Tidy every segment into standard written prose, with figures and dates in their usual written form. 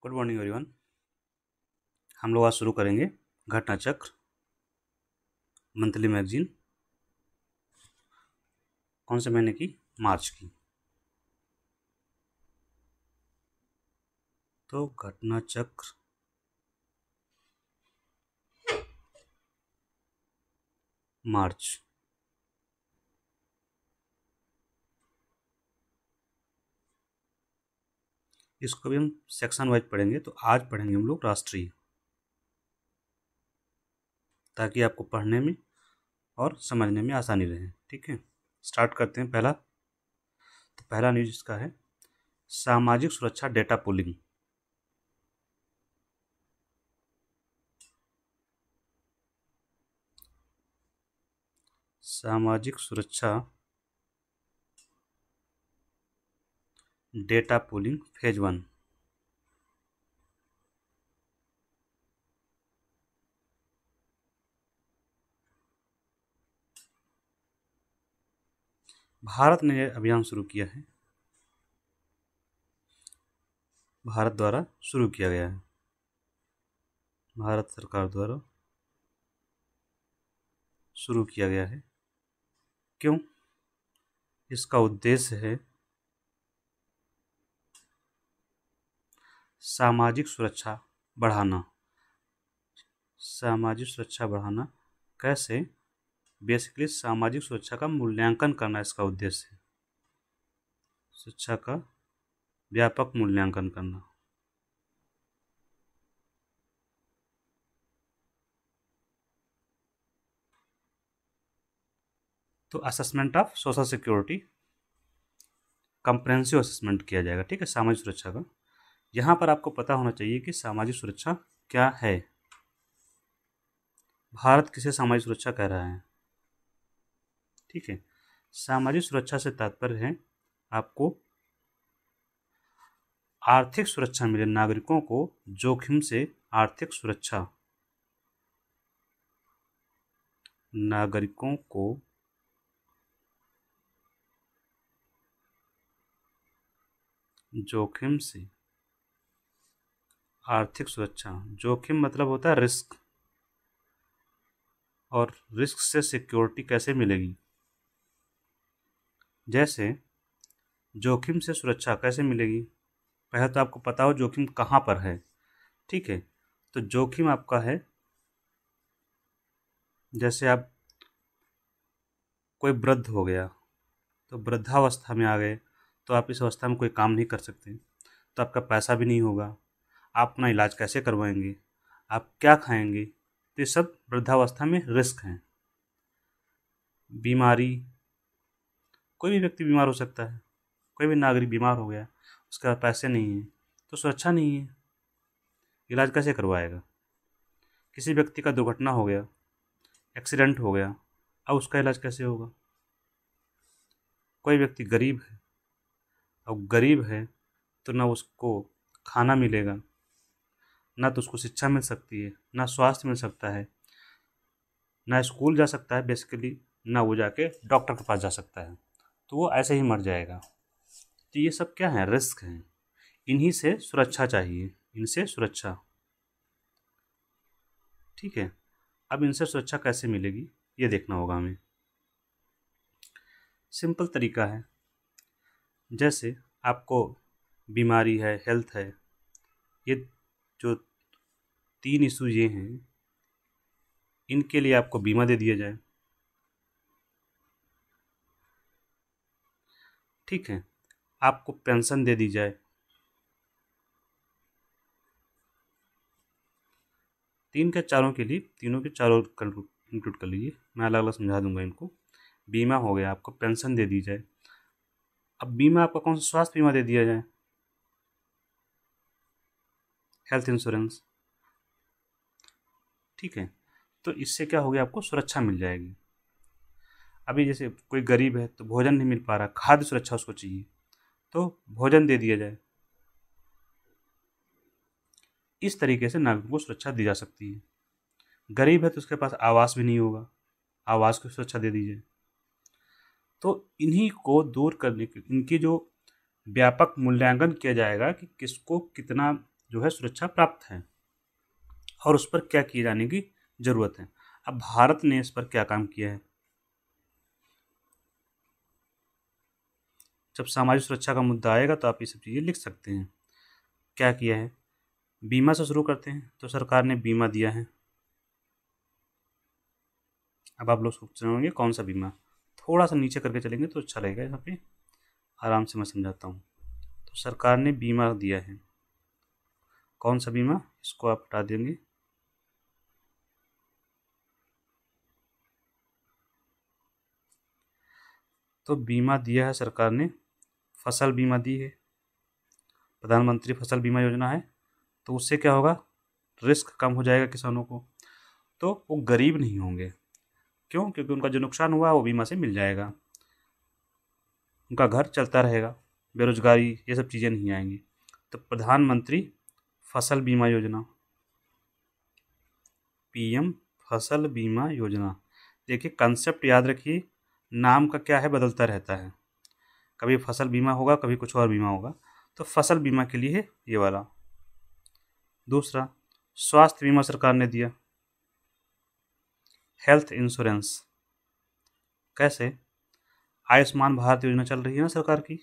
Good morning everyone. हम लोग आज शुरू करेंगे घटना चक्र मंथली मैगजीन। कौन से महीने की? मार्च की। तो घटना चक्र मार्च। इसको भी हम सेक्शन वाइज पढ़ेंगे। तो आज पढ़ेंगे हम लोग राष्ट्रीय, ताकि आपको पढ़ने में और समझने में आसानी रहे। ठीक है, स्टार्ट करते हैं। पहला न्यूज इसका है सामाजिक सुरक्षा डेटा पुलिंग। सामाजिक सुरक्षा डेटा पुलिंग फेज 1। भारत ने यह अभियान शुरू किया है, भारत द्वारा शुरू किया गया है, भारत सरकार द्वारा शुरू किया गया है। क्यों? इसका उद्देश्य है सामाजिक सुरक्षा बढ़ाना। सामाजिक सुरक्षा बढ़ाना कैसे? बेसिकली सामाजिक सुरक्षा का मूल्यांकन करना इसका उद्देश्य है। सुरक्षा का व्यापक मूल्यांकन करना। तो assessment of social security, comprehensive assessment किया जाएगा। ठीक है, सामाजिक सुरक्षा का। यहाँ पर आपको पता होना चाहिए कि सामाजिक सुरक्षा क्या है। भारत किसे सामाजिक सुरक्षा कह रहा है? ठीक है, सामाजिक सुरक्षा से तात्पर्य है आपको आर्थिक सुरक्षा मिले, नागरिकों को जोखिम से आर्थिक सुरक्षा, नागरिकों को जोखिम से आर्थिक सुरक्षा। जोखिम मतलब होता है रिस्क, और रिस्क से सिक्योरिटी कैसे मिलेगी? जैसे जोखिम से सुरक्षा कैसे मिलेगी? पहले तो आपको पता हो जोखिम कहाँ पर है। ठीक है, तो जोखिम आपका है, जैसे आप कोई वृद्ध हो गया, तो वृद्धावस्था में आ गए, तो आप इस अवस्था में कोई काम नहीं कर सकते, तो आपका पैसा भी नहीं होगा, आप अपना इलाज कैसे करवाएंगे, आप क्या खाएंगे? तो ये सब वृद्धावस्था में रिस्क हैं। बीमारी, कोई भी व्यक्ति बीमार हो सकता है, कोई भी नागरिक बीमार हो गया, उसके पास पैसे नहीं हैं, तो सुरक्षा नहीं है, इलाज कैसे करवाएगा? किसी व्यक्ति का दुर्घटना हो गया, एक्सीडेंट हो गया, अब उसका इलाज कैसे होगा? कोई व्यक्ति गरीब है, अब गरीब है तो ना उसको खाना मिलेगा, ना तो उसको शिक्षा मिल सकती है, ना स्वास्थ्य मिल सकता है, ना स्कूल जा सकता है बेसिकली, ना वो जाके डॉक्टर के पास जा सकता है, तो वो ऐसे ही मर जाएगा। तो ये सब क्या है? रिस्क हैं। इन्हीं से सुरक्षा चाहिए, इनसे सुरक्षा। ठीक है, अब इनसे सुरक्षा कैसे मिलेगी ये देखना होगा हमें। सिंपल तरीका है, जैसे आपको बीमारी है, हेल्थ है, ये जो 3 इशू ये हैं, इनके लिए आपको बीमा दे दिया जाए। ठीक है, आपको पेंशन दे दी जाए। तीन के चारों के लिए, तीनों के चारों इंक्लूड कर लीजिए, मैं अलग अलग समझा दूंगा इनको। बीमा हो गया, आपको पेंशन दे दी जाए। अब बीमा आपका कौन सा? स्वास्थ्य बीमा दे दिया जाए, हेल्थ इंश्योरेंस। ठीक है, तो इससे क्या हो गया? आपको सुरक्षा मिल जाएगी। अभी जैसे कोई गरीब है तो भोजन नहीं मिल पा रहा, खाद्य सुरक्षा उसको चाहिए, तो भोजन दे दिया जाए। इस तरीके से नागरिकों को सुरक्षा दी जा सकती है। गरीब है तो उसके पास आवास भी नहीं होगा, आवास की सुरक्षा दे दीजिए। तो इन्हीं को दूर करने के, इनकी जो व्यापक मूल्यांकन किया जाएगा कि किसको कितना जो है सुरक्षा प्राप्त है और उस पर क्या किए जाने की ज़रूरत है। अब भारत ने इस पर क्या काम किया है। जब सामाजिक सुरक्षा का मुद्दा आएगा तो आप ये सब चीज़ें लिख सकते हैं। क्या किया है, बीमा से शुरू करते हैं। तो सरकार ने बीमा दिया है। अब आप लोग सोच रहे होंगे कौन सा बीमा, थोड़ा सा नीचे करके चलेंगे तो अच्छा रहेगा, यहाँ पे आराम से मैं समझाता हूँ। तो सरकार ने बीमा दिया है। कौन सा बीमा, इसको आप हटा देंगे। तो बीमा दिया है सरकार ने, फसल बीमा दी है, प्रधानमंत्री फसल बीमा योजना है। तो उससे क्या होगा, रिस्क कम हो जाएगा किसानों को, तो वो गरीब नहीं होंगे। क्यों, क्योंकि उनका जो नुकसान हुआ वो बीमा से मिल जाएगा, उनका घर चलता रहेगा, बेरोजगारी ये सब चीज़ें नहीं आएंगी। तो प्रधानमंत्री फसल बीमा योजना, पीएम फसल बीमा योजना। देखिए कंसेप्ट याद रखिए, नाम का क्या है, बदलता रहता है, कभी फसल बीमा होगा कभी कुछ और बीमा होगा। तो फसल बीमा के लिए है ये वाला। दूसरा, स्वास्थ्य बीमा सरकार ने दिया, हेल्थ इंश्योरेंस। कैसे, आयुष्मान भारत योजना चल रही है ना सरकार की,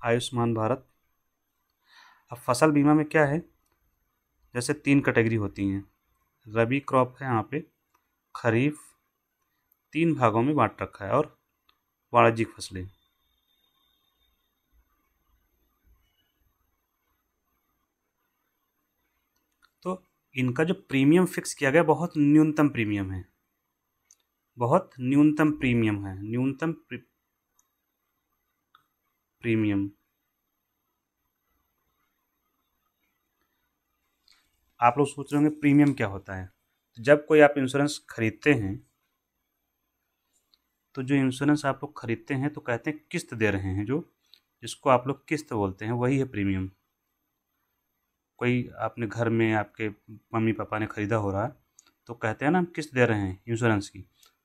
आयुष्मान भारत। अब फसल बीमा में क्या है, जैसे 3 कैटेगरी होती हैं, रबी क्रॉप है यहाँ पे, खरीफ, 3 भागों में बांट रखा है, और वाणिज्यिक फसलें। तो इनका जो प्रीमियम फिक्स किया गया बहुत न्यूनतम प्रीमियम है, बहुत न्यूनतम प्रीमियम है, न्यूनतम प्रीमियम। आप लोग सोच रहे होंगे प्रीमियम क्या होता है। जब कोई आप इंश्योरेंस खरीदते हैं, तो जो इंश्योरेंस आप लोग खरीदते हैं तो कहते हैं किस्त दे रहे हैं, जो जिसको आप लोग किस्त बोलते हैं, वही है प्रीमियम। कोई आपने घर में आपके मम्मी पापा ने खरीदा हो रहा है, तो कहते हैं ना हम किस्त दे रहे हैं इंश्योरेंस की,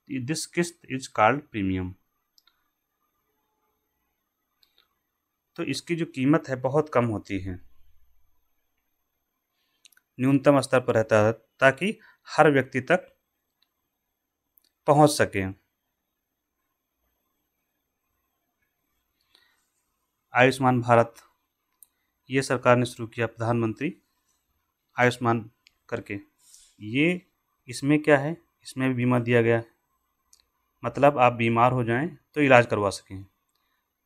दिस किस्त इज कॉल्ड प्रीमियम। तो इसकी जो कीमत है बहुत कम होती है, न्यूनतम स्तर पर रहता है, ताकि हर व्यक्ति तक पहुंच सके। आयुष्मान भारत, ये सरकार ने शुरू किया, प्रधानमंत्री आयुष्मान करके। ये इसमें क्या है, इसमें भी बीमा दिया गया है, मतलब आप बीमार हो जाएं तो इलाज करवा सकें।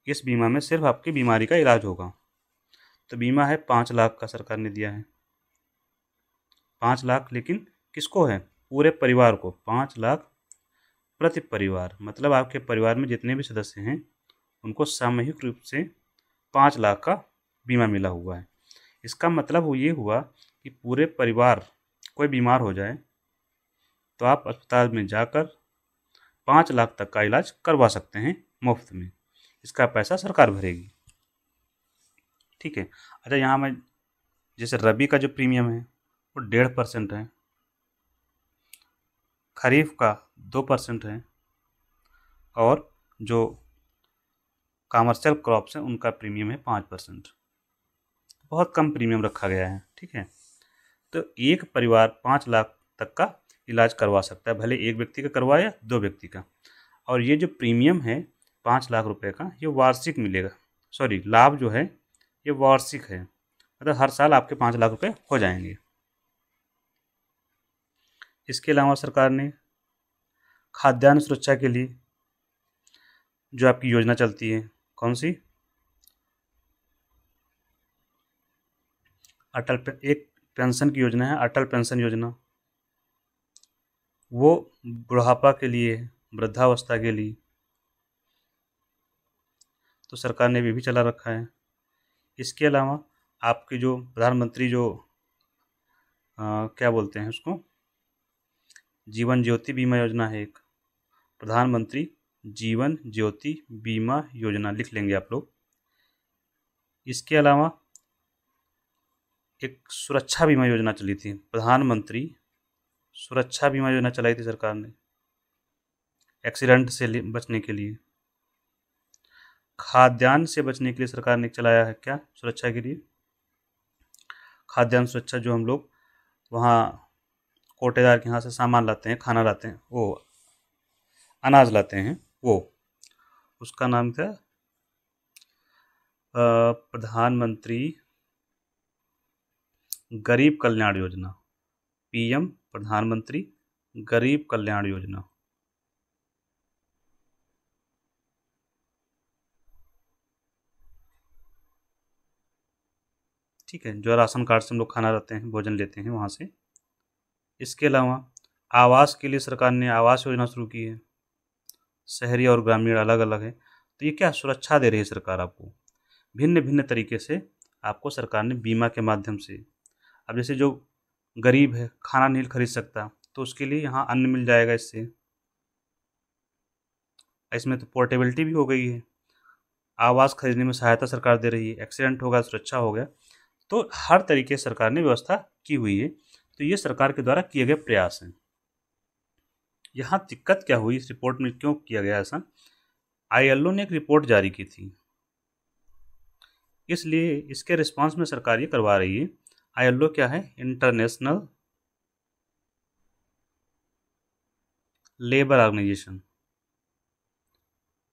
इस बीमा में सिर्फ आपकी बीमारी का इलाज होगा। तो बीमा है 5 लाख का सरकार ने दिया है, 5 लाख, लेकिन किसको है, पूरे परिवार को, 5 लाख प्रति परिवार, मतलब आपके परिवार में जितने भी सदस्य हैं उनको सामूहिक रूप से 5 लाख का बीमा मिला हुआ है। इसका मतलब वो ये हुआ कि पूरे परिवार कोई बीमार हो जाए तो आप अस्पताल में जाकर 5 लाख तक का इलाज करवा सकते हैं मुफ्त में, इसका पैसा सरकार भरेगी। ठीक है। अच्छा, यहाँ मैं जैसे रबी का जो प्रीमियम है वो 1.5% है, खरीफ का 2% है, और जो कॉमर्शियल क्रॉप्स हैं उनका प्रीमियम है 5%। बहुत कम प्रीमियम रखा गया है। ठीक है। तो एक परिवार 5 लाख तक का इलाज करवा सकता है, भले एक व्यक्ति का करवाए या 2 व्यक्ति का। और ये जो प्रीमियम है 5 लाख रुपए का, ये वार्षिक मिलेगा, सॉरी लाभ जो है ये वार्षिक है, मतलब हर साल आपके 5 लाख रुपए हो जाएंगे। इसके अलावा सरकार ने खाद्यान्न सुरक्षा के लिए जो आपकी योजना चलती है, कौन सी, एक पेंशन की योजना है, अटल पेंशन योजना। वो बुढ़ापा के लिए, वृद्धावस्था के लिए, तो सरकार ने भी चला रखा है। इसके अलावा आपकी जो प्रधानमंत्री जो क्या बोलते हैं उसको, जीवन ज्योति बीमा योजना है एक, प्रधानमंत्री जीवन ज्योति बीमा योजना लिख लेंगे आप लोग। इसके अलावा एक सुरक्षा बीमा योजना चली थी, प्रधानमंत्री सुरक्षा बीमा योजना चलाई थी सरकार ने, एक्सीडेंट से बचने के लिए। खाद्यान्न से बचने के लिए सरकार ने चलाया है क्या सुरक्षा के लिए? खाद्यान्न सुरक्षा, जो हम लोग वहाँ कोटेदार के यहाँ से सामान लाते हैं, खाना लाते हैं, वो अनाज लाते हैं, वो उसका नाम क्या? प्रधानमंत्री गरीब कल्याण योजना, पीएम प्रधानमंत्री गरीब कल्याण योजना। ठीक है, जो राशन कार्ड से हम लोग खाना लाते हैं, भोजन लेते हैं वहाँ से। इसके अलावा आवास के लिए सरकार ने आवास योजना शुरू की है। शहरी और ग्रामीण अलग अलग है, तो ये क्या सुरक्षा दे रही है सरकार आपको, भिन्न भिन्न तरीके से आपको सरकार ने बीमा के माध्यम से। अब जैसे जो गरीब है, खाना नहीं खरीद सकता, तो उसके लिए यहाँ अन्न मिल जाएगा इससे। इसमें तो पोर्टेबिलिटी भी हो गई है, आवास खरीदने में सहायता सरकार दे रही है, एक्सीडेंट होगा सुरक्षा हो गया, तो हर तरीके से सरकार ने व्यवस्था की हुई है। तो ये सरकार के द्वारा किए गए प्रयास हैं। यहाँ दिक्कत क्या हुई इस रिपोर्ट में, क्यों किया गया ऐसा? आईएलओ ने एक रिपोर्ट जारी की थी, इसलिए इसके रिस्पांस में सरकार ये करवा रही है। आईएलओ क्या है? इंटरनेशनल लेबर ऑर्गेनाइजेशन,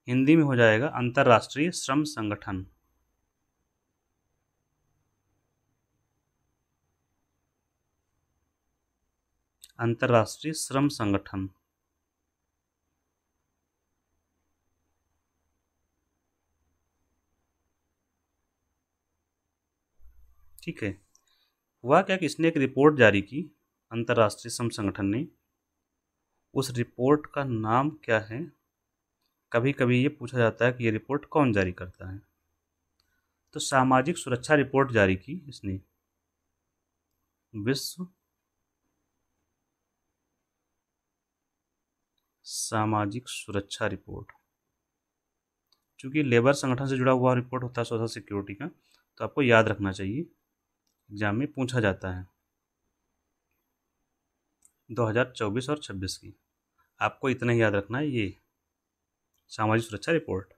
हिंदी में हो जाएगा अंतर्राष्ट्रीय श्रम संगठन। अंतर्राष्ट्रीय श्रम संगठन। ठीक है, हुआ क्या कि इसने एक रिपोर्ट जारी की, अंतर्राष्ट्रीय श्रम संगठन ने। उस रिपोर्ट का नाम क्या है? कभी कभी ये पूछा जाता है कि ये रिपोर्ट कौन जारी करता है। तो सामाजिक सुरक्षा रिपोर्ट जारी की इसने, विश्व सामाजिक सुरक्षा रिपोर्ट। चूंकि लेबर संगठन से जुड़ा हुआ रिपोर्ट होता है सोशल सिक्योरिटी का, तो आपको याद रखना चाहिए, एग्जाम में पूछा जाता है। 2024 और 26 की आपको इतना ही याद रखना है, ये सामाजिक सुरक्षा रिपोर्ट।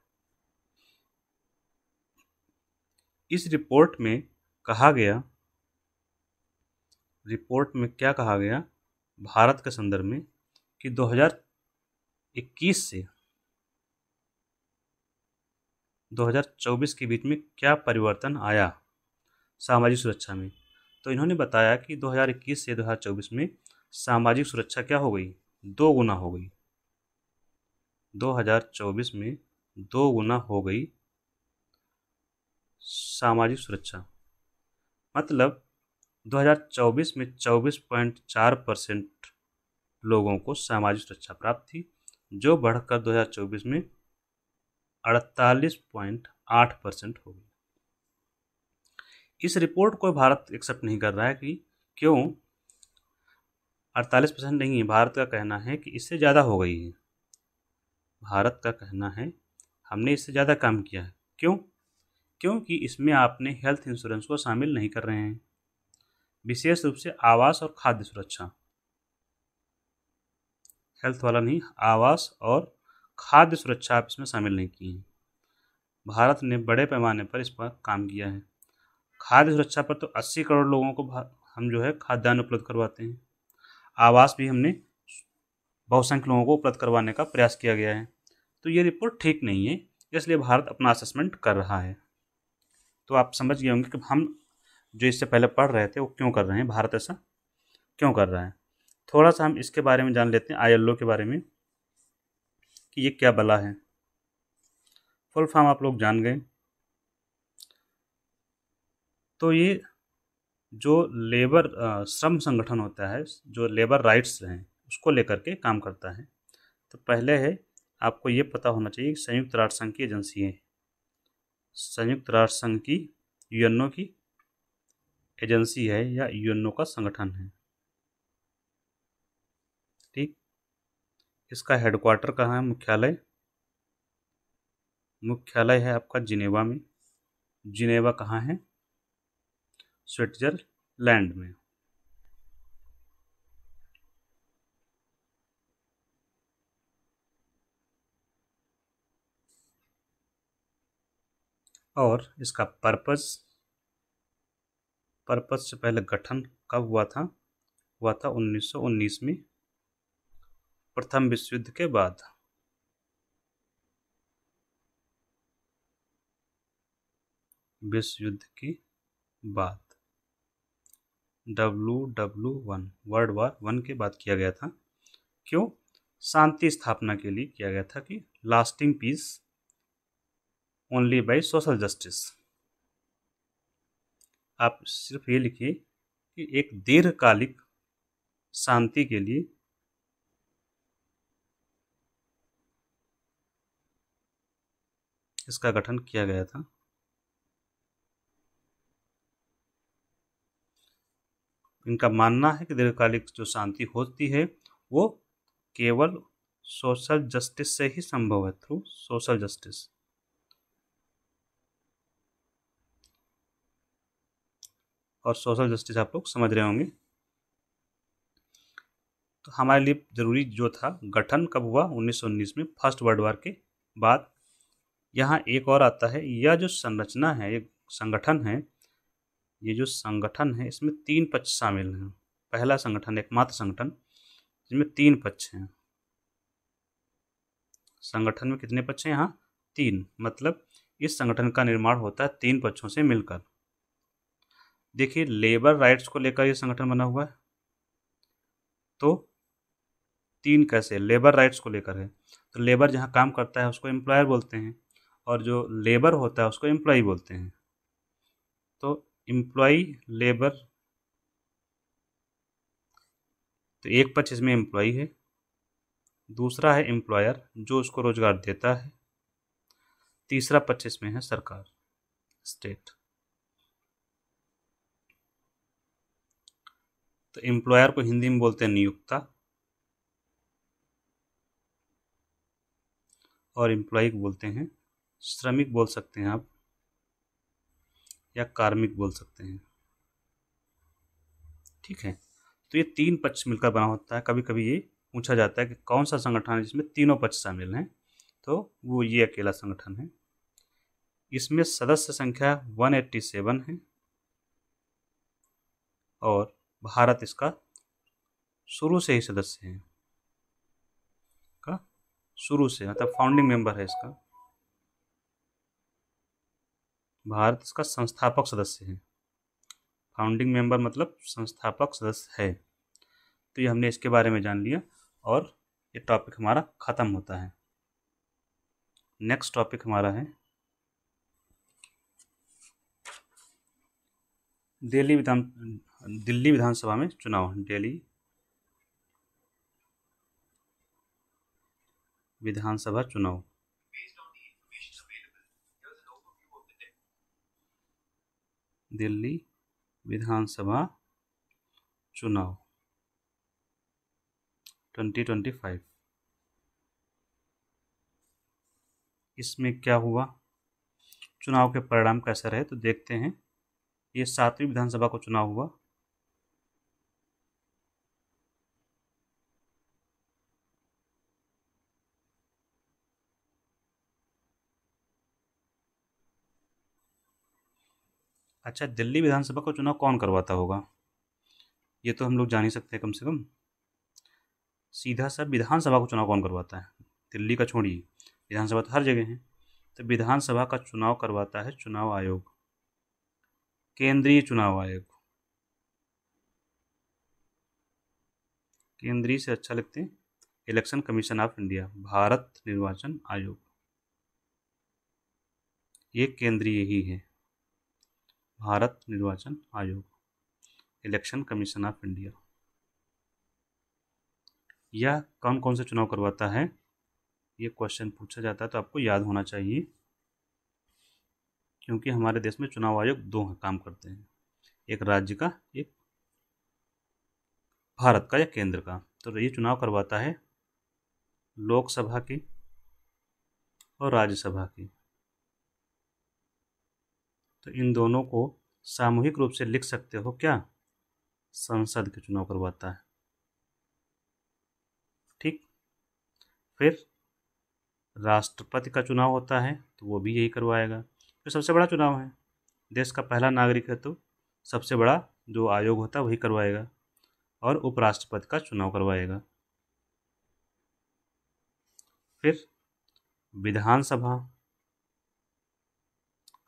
इस रिपोर्ट में कहा गया, रिपोर्ट में क्या कहा गया भारत के संदर्भ में, कि 2021 से 2024 के बीच में क्या परिवर्तन आया सामाजिक सुरक्षा में। तो इन्होंने बताया कि 2021 से 2024 में सामाजिक सुरक्षा क्या हो गई? 2 गुना हो गई। 2024 में 2 गुना हो गई सामाजिक सुरक्षा। मतलब 2024 में 24.4% लोगों को सामाजिक सुरक्षा प्राप्त थी, जो बढ़कर 2024 में 48.8% हो गई। इस रिपोर्ट को भारत एक्सेप्ट नहीं कर रहा है कि क्यों 48% नहीं है। भारत का कहना है कि इससे ज़्यादा हो गई है। भारत का कहना है हमने इससे ज़्यादा काम किया है। क्यों? क्योंकि इसमें आपने हेल्थ इंश्योरेंस को शामिल नहीं कर रहे हैं, विशेष रूप से आवास और खाद्य सुरक्षा। हेल्थ वाला नहीं, आवास और खाद्य सुरक्षा आप इसमें शामिल नहीं किए हैं। भारत ने बड़े पैमाने पर इस पर काम किया है। खाद्य सुरक्षा पर तो 80 करोड़ लोगों को हम जो है खाद्यान्न उपलब्ध करवाते हैं। आवास भी हमने बहुसंख्यक लोगों को उपलब्ध करवाने का प्रयास किया गया है। तो ये रिपोर्ट ठीक नहीं है, इसलिए भारत अपना असेसमेंट कर रहा है। तो आप समझ गए होंगे कि हम जो इससे पहले पढ़ रहे थे वो क्यों कर रहे हैं, भारत ऐसा क्यों कर रहा है। थोड़ा सा हम इसके बारे में जान लेते हैं, आईएलओ के बारे में, कि ये क्या बला है। फुल फॉर्म आप लोग जान गए। तो ये जो लेबर श्रम संगठन होता है, जो लेबर राइट्स हैं उसको लेकर के काम करता है। तो पहले है आपको ये पता होना चाहिए कि संयुक्त राष्ट्र संघ की एजेंसी है, संयुक्त राष्ट्र संघ की, यूएनओ की एजेंसी है या यूएनओ का संगठन है। ठीक, इसका हेडक्वार्टर कहाँ है? मुख्यालय, मुख्यालय है आपका जिनेवा में। जिनेवा कहाँ है? स्विट्जरलैंड में। और इसका पर्पस से पहले गठन कब हुआ था 1919 में, प्रथम विश्व युद्ध के बाद। विश्व युद्ध की बात, WW1 वर्ल्ड वॉर 1 के बाद किया गया था। क्यों? शांति स्थापना के लिए किया गया था कि lasting peace only by social justice. आप सिर्फ ये लिखिए कि एक दीर्घकालिक शांति के लिए इसका गठन किया गया था। इनका मानना है कि दीर्घकालिक जो शांति होती है वो केवल सोशल जस्टिस से ही संभव है, थ्रू सोशल जस्टिस। और सोशल जस्टिस आप लोग समझ रहे होंगे। तो हमारे लिए जरूरी जो था, गठन कब हुआ? 1919 में, फर्स्ट वर्ल्ड वॉर के बाद। यहाँ एक और आता है, यह जो संरचना है, ये संगठन है, ये जो संगठन है इसमें 3 पक्ष शामिल हैं। पहला संगठन, एकमात्र संगठन जिसमें 3 पक्ष हैं। संगठन में कितने पक्ष हैं यहाँ? 3। मतलब इस संगठन का निर्माण होता है 3 पक्षों से मिलकर। देखिए, लेबर राइट्स को लेकर यह संगठन बना हुआ है। तो 3 कैसे? लेबर राइट्स को लेकर है। तो लेबर जहाँ काम करता है उसको एम्प्लॉयर बोलते हैं, और जो लेबर होता है उसको एम्प्लॉई बोलते हैं। तो एम्प्लॉई, लेबर, तो एक पक्ष इसमें एम्प्लॉई है, दूसरा है एम्प्लॉयर जो उसको रोजगार देता है, तीसरा पक्ष इसमें है सरकार, स्टेट। तो एम्प्लॉयर को हिंदी में बोलते हैं नियोक्ता, और एम्प्लॉई को बोलते हैं श्रमिक, बोल सकते हैं आप, या कार्मिक बोल सकते हैं। ठीक है। तो ये 3 पक्ष मिलकर बना होता है। कभी कभी ये पूछा जाता है कि कौन सा संगठन है जिसमें तीनों पक्ष शामिल हैं, तो वो ये अकेला संगठन है। इसमें सदस्य संख्या 187 है, और भारत इसका शुरू से ही सदस्य है, का शुरू से, मतलब फाउंडिंग मेंबर है इसका। भारत इसका संस्थापक सदस्य है। फाउंडिंग मेंबर मतलब संस्थापक सदस्य है। तो ये हमने इसके बारे में जान लिया, और ये टॉपिक हमारा खत्म होता है। नेक्स्ट टॉपिक हमारा है दिल्ली विधानसभा में चुनाव। दिल्ली विधानसभा चुनाव। दिल्ली विधानसभा चुनाव 2025। इसमें क्या हुआ, चुनाव के परिणाम कैसे रहे, तो देखते हैं। ये 7वीं विधानसभा को चुनाव हुआ। अच्छा, दिल्ली विधानसभा का चुनाव कौन करवाता होगा, ये तो हम लोग जान ही सकते हैं कम से कम। सीधा सा विधानसभा को चुनाव कौन करवाता है? दिल्ली का छोड़िए, विधानसभा तो हर जगह है। तो विधानसभा का चुनाव करवाता है चुनाव आयोग, केंद्रीय चुनाव आयोग। केंद्रीय से अच्छा लिखते हैं, election commission of India, Bharat निर्वाचन आयोग, ये केंद्रीय ही है, भारत निर्वाचन आयोग, इलेक्शन कमीशन ऑफ इंडिया। यह कौन कौन से चुनाव करवाता है, ये क्वेश्चन पूछा जाता है तो आपको याद होना चाहिए, क्योंकि हमारे देश में चुनाव आयोग 2 काम करते हैं, एक राज्य का, एक भारत का या केंद्र का। तो ये चुनाव करवाता है लोकसभा की और राज्यसभा की। तो इन दोनों को सामूहिक रूप से लिख सकते हो क्या? संसद के चुनाव करवाता है। ठीक। फिर राष्ट्रपति का चुनाव होता है, तो वो भी यही करवाएगा, तो सबसे बड़ा चुनाव है, देश का पहला नागरिक है तो सबसे बड़ा जो आयोग होता है वही करवाएगा, और उपराष्ट्रपति का चुनाव करवाएगा। फिर विधानसभा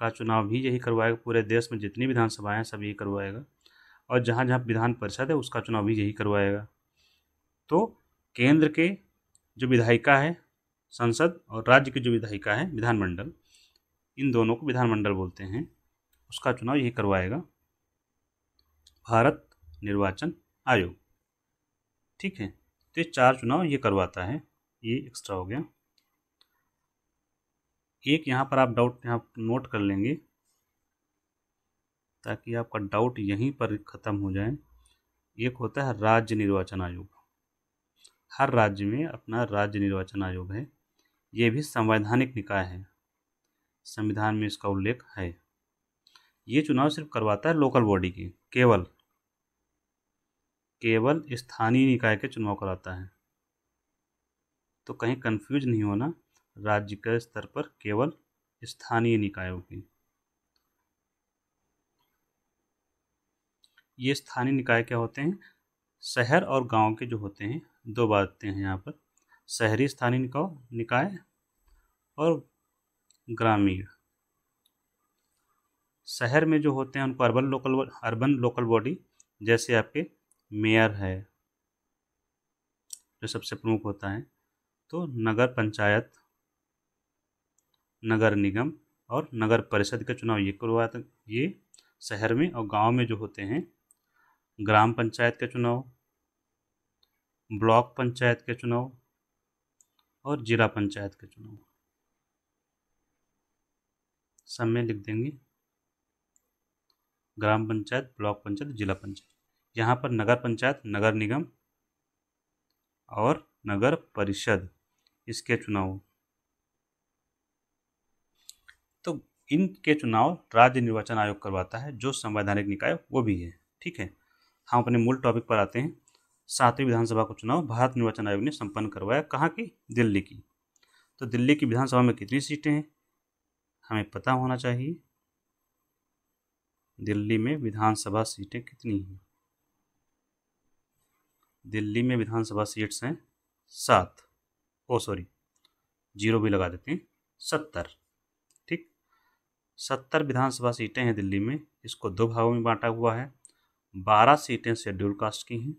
का चुनाव भी यही करवाएगा, पूरे देश में जितनी विधानसभाएं हैं सब यही करवाएगा, और जहाँ जहाँ विधान परिषद है उसका चुनाव भी यही करवाएगा। तो केंद्र के जो विधायिका है संसद, और राज्य की जो विधायिका है विधानमंडल, इन दोनों को विधानमंडल बोलते हैं, उसका चुनाव यही करवाएगा भारत निर्वाचन आयोग। ठीक है, तो ये 4 चुनाव ये करवाता है, ये एक्स्ट्रा हो गया। एक यहाँ पर आप डाउट यहाँ नोट कर लेंगे ताकि आपका डाउट यहीं पर ख़त्म हो जाए। एक होता है राज्य निर्वाचन आयोग, हर राज्य में अपना राज्य निर्वाचन आयोग है, ये भी संवैधानिक निकाय है, संविधान में इसका उल्लेख है। ये चुनाव सिर्फ करवाता है लोकल बॉडी की, केवल स्थानीय निकाय के चुनाव कराता है, तो कहीं कंफ्यूज नहीं होना, राज्य के स्तर पर केवल स्थानीय निकायों की। ये स्थानीय निकाय क्या होते हैं, शहर और गांव के जो होते हैं, 2 बातें हैं यहाँ पर, शहरी स्थानीय निकाय और ग्रामीण। शहर में जो होते हैं उनको अर्बन लोकल बॉडी, जैसे आपके मेयर है जो सबसे प्रमुख होता है, तो नगर पंचायत, नगर निगम और नगर परिषद के चुनाव ये करवाते, ये शहर में। और गांव में जो होते हैं ग्राम पंचायत के चुनाव, ब्लॉक पंचायत के चुनाव और जिला पंचायत के चुनाव, सब में लिख देंगे ग्राम पंचायत, ब्लॉक पंचायत, जिला पंचायत। यहाँ पर नगर पंचायत, नगर निगम और नगर परिषद, इसके चुनाव, तो इनके चुनाव राज्य निर्वाचन आयोग करवाता है, जो संवैधानिक निकाय वो भी है। ठीक है, हम अपने मूल टॉपिक पर आते हैं। 7वीं विधानसभा का चुनाव भारत निर्वाचन आयोग ने संपन्न करवाया, कहाँ की, दिल्ली की। तो दिल्ली की विधानसभा में कितनी सीटें हैं हमें पता होना चाहिए। दिल्ली में विधानसभा सीटें कितनी हैं, दिल्ली में विधानसभा सीट्स हैं 7, 0 भी लगा देते हैं, 70। ठीक, 70 विधानसभा सीटें हैं दिल्ली में। इसको 2 भागों में बांटा हुआ है, 12 सीटें शेड्यूल कास्ट की हैं